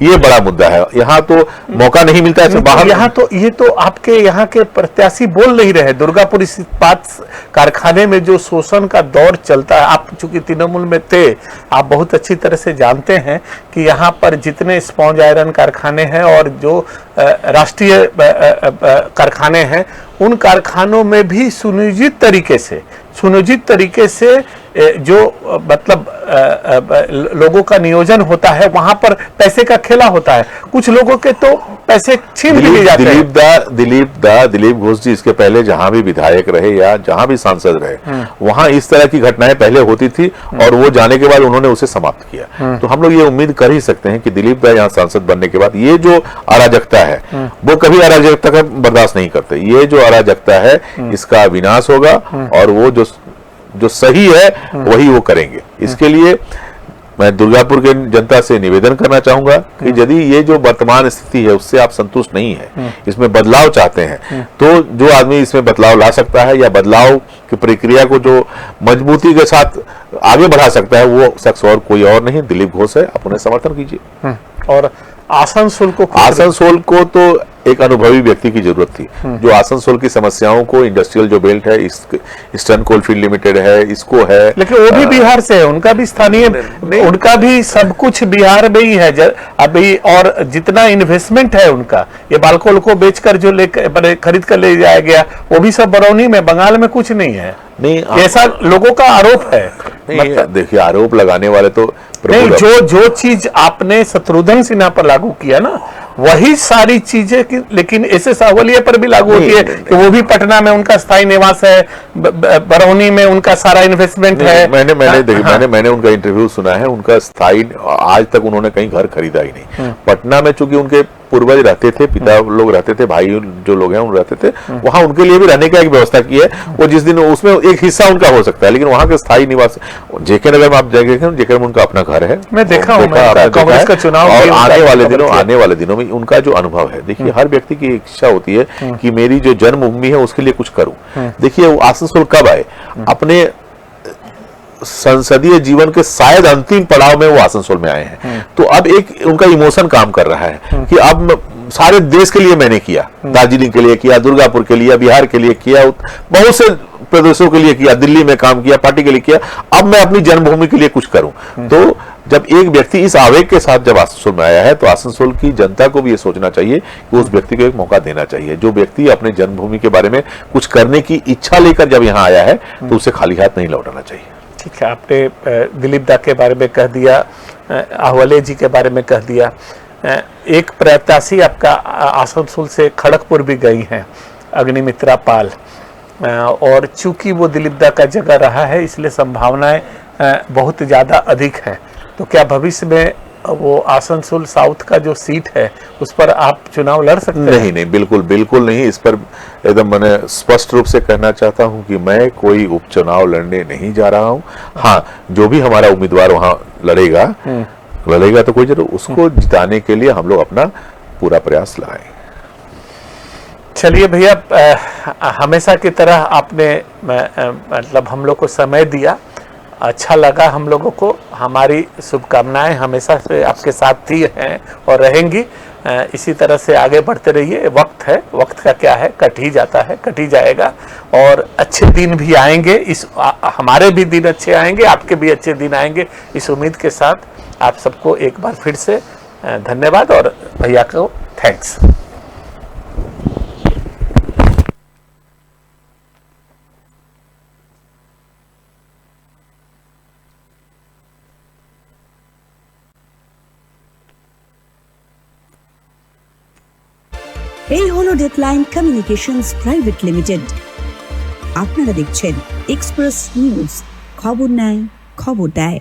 Speaker 3: ये बड़ा मुद्दा है। यहाँ तो मौका नहीं मिलता है बाहर।
Speaker 2: यहाँ तो ये तो आपके यहाँ के प्रत्याशी बोल नहीं रहे। दुर्गापुर इस्पात कारखाने में जो शोषण का दौर चलता है, आप चूंकि तृणमूल में थे, आप बहुत अच्छी तरह से जानते हैं कि यहाँ पर जितने स्पॉन्ज आयरन कारखाने हैं और जो राष्ट्रीय कारखाने हैं, उन कारखानों में भी सुनियोजित तरीके से जो मतलब लोगों का नियोजन होता है, वहां पर पैसे का खेला होता है। कुछ लोगों के तो पैसे छीन भी लिए जाते हैं।
Speaker 3: दिलीप घोष जी इसके पहले जहां भी विधायक रहे या जहां भी सांसद रहे, वहां इस तरह की घटनाएं पहले होती थी और वो जाने के बाद उन्होंने उसे समाप्त किया। तो हम लोग ये उम्मीद कर ही सकते हैं कि दिलीप दा यहाँ सांसद बनने के बाद ये जो अराजकता है, वो कभी अराजकता का बर्दाश्त नहीं करते। ये जो अराजकता है, इसका विनाश होगा और वो जो सही है वही वो करेंगे। इसके लिए मैं दुर्गापुर के जनता से निवेदन करना चाहूंगा कि यदि ये जो वर्तमान स्थिति है उससे आप संतुष्ट नहीं है, इसमें बदलाव चाहते हैं, तो जो आदमी इसमें बदलाव ला सकता है या बदलाव की प्रक्रिया को जो मजबूती के साथ आगे बढ़ा सकता है वो शख्स और कोई और नहीं, दिलीप घोष है। आप उन्हें समर्थन कीजिए।
Speaker 2: और आसनसोल
Speaker 3: को तो एक अनुभवी व्यक्ति की जरूरत थी, जो आसनसोल की समस्याओं को, इंडस्ट्रियल जो बेल्ट है, ईस्टर्न कोलफील्ड लिमिटेड है, इसको है,
Speaker 2: लेकिन वो भी बिहार से है, उनका भी स्थानीय, उनका भी सब कुछ बिहार में ही है अभी। और जितना इन्वेस्टमेंट है उनका, ये बालकोल को बेचकर जो खरीद कर ले जाया गया, वो भी सब बरौनी में, बंगाल में कुछ नहीं है। नहीं, ऐसा लोगों का आरोप है।
Speaker 3: देखिए, आरोप लगाने वाले तो
Speaker 2: नहीं, जो चीज आपने शत्रुघ्न सिन्हा पर लागू किया ना, वही सारी चीजें, लेकिन ऐसे सावलिया पर भी लागू होती है कि वो भी पटना में उनका स्थायी निवास है, बरौनी में उनका सारा इन्वेस्टमेंट है।
Speaker 3: मैंने उनका इंटरव्यू सुना है, उनका स्थायी, आज तक उन्होंने कहीं घर खरीदा ही नहीं। पटना में चूंकि उनके पूर्वज रहते थे, पिता लोग रहते थे, भाई जो लोग हैं उन रहते थे, वहां उनके लिए भी रहने की एक व्यवस्था की है। वो जिस दिन उसमें एक हिस्सा उनका हो सकता है, लेकिन वहां के स्थायी निवास जेके नगर में आप देखें, जेके में उनका अपना घर है।
Speaker 2: मैं देखा हूं, कांग्रेस का चुनाव
Speaker 3: और आने वाले दिनों में उनका जो अनुभव है, देखिए हर व्यक्ति की इच्छा होती है कि मेरी जो जन्मभूमि है उसके लिए कुछ करूं। देखिए वो आसनसोल कब आए, अपने संसदीय जीवन के शायद अंतिम पड़ाव में वो आसनसोल में आए हैं। तो अब एक उनका इमोशन काम कर रहा है कि अब सारे देश के लिए मैंने किया, दार्जिलिंग के लिए किया, दुर्गापुर के लिए, बिहार के लिए किया, बहुत से प्रदेशों के लिए किया, दिल्ली में काम किया, पार्टी के लिए किया, अब मैं अपनी जन्मभूमि के लिए कुछ करूं। तो जब एक व्यक्ति इस आवेग के साथ जब आसनसोल में आया है, तो आसनसोल की जनता को भी ये सोचना चाहिए कि उस व्यक्ति को एक मौका देना चाहिए। जो व्यक्ति अपने जन्मभूमि के बारे में कुछ करने की इच्छा लेकर जब यहाँ आया है, तो उसे खाली हाथ नहीं लौटाना चाहिए।
Speaker 2: ठीक है, आपने दिलीप दा के बारे में कह दिया, आहवले जी के बारे में कह दिया। एक प्रत्याशी आपका आसनसोल से खड़गपुर भी गई हैं, अग्निमित्रा पाल, और चूंकि वो दिलीप दा का जगह रहा है, इसलिए संभावनाएं बहुत ज़्यादा अधिक है। तो क्या भविष्य में वो आसनसोल साउथ का जो सीट है उस पर आप चुनाव लड़ सकते हैं?
Speaker 3: नहीं, बिल्कुल नहीं। इस पर एकदम मैंने स्पष्ट रूप से कहना चाहता हूं कि मैं कोई उपचुनाव लड़ने नहीं जा रहा हूं। हाँ, जो भी हमारा उम्मीदवार वहां लड़ेगा तो कोई जरूर उसको जिताने के लिए हम लोग अपना पूरा प्रयास लगाएंगे।
Speaker 2: चलिए भैया, हमेशा की तरह आपने मतलब हम लोग को समय दिया, अच्छा लगा हम लोगों को। हमारी शुभकामनाएं हमेशा से आपके साथ थी हैं और रहेंगी। इसी तरह से आगे बढ़ते रहिए। वक्त है, वक्त का क्या है, कट ही जाता है, कट ही जाएगा, और अच्छे दिन भी आएंगे। हमारे भी दिन अच्छे आएंगे, आपके भी अच्छे दिन आएंगे। इस उम्मीद के साथ आप सबको एक बार फिर से धन्यवाद, और भैया को थैंक्स।
Speaker 1: এই হলো ডেডলাইন কমিউনিকেশনস প্রাইভেট লিমিটেড। আপনারা দেখছেন এক্সপ্রেস নিউজ, খবর নেয়, খবর দেয়।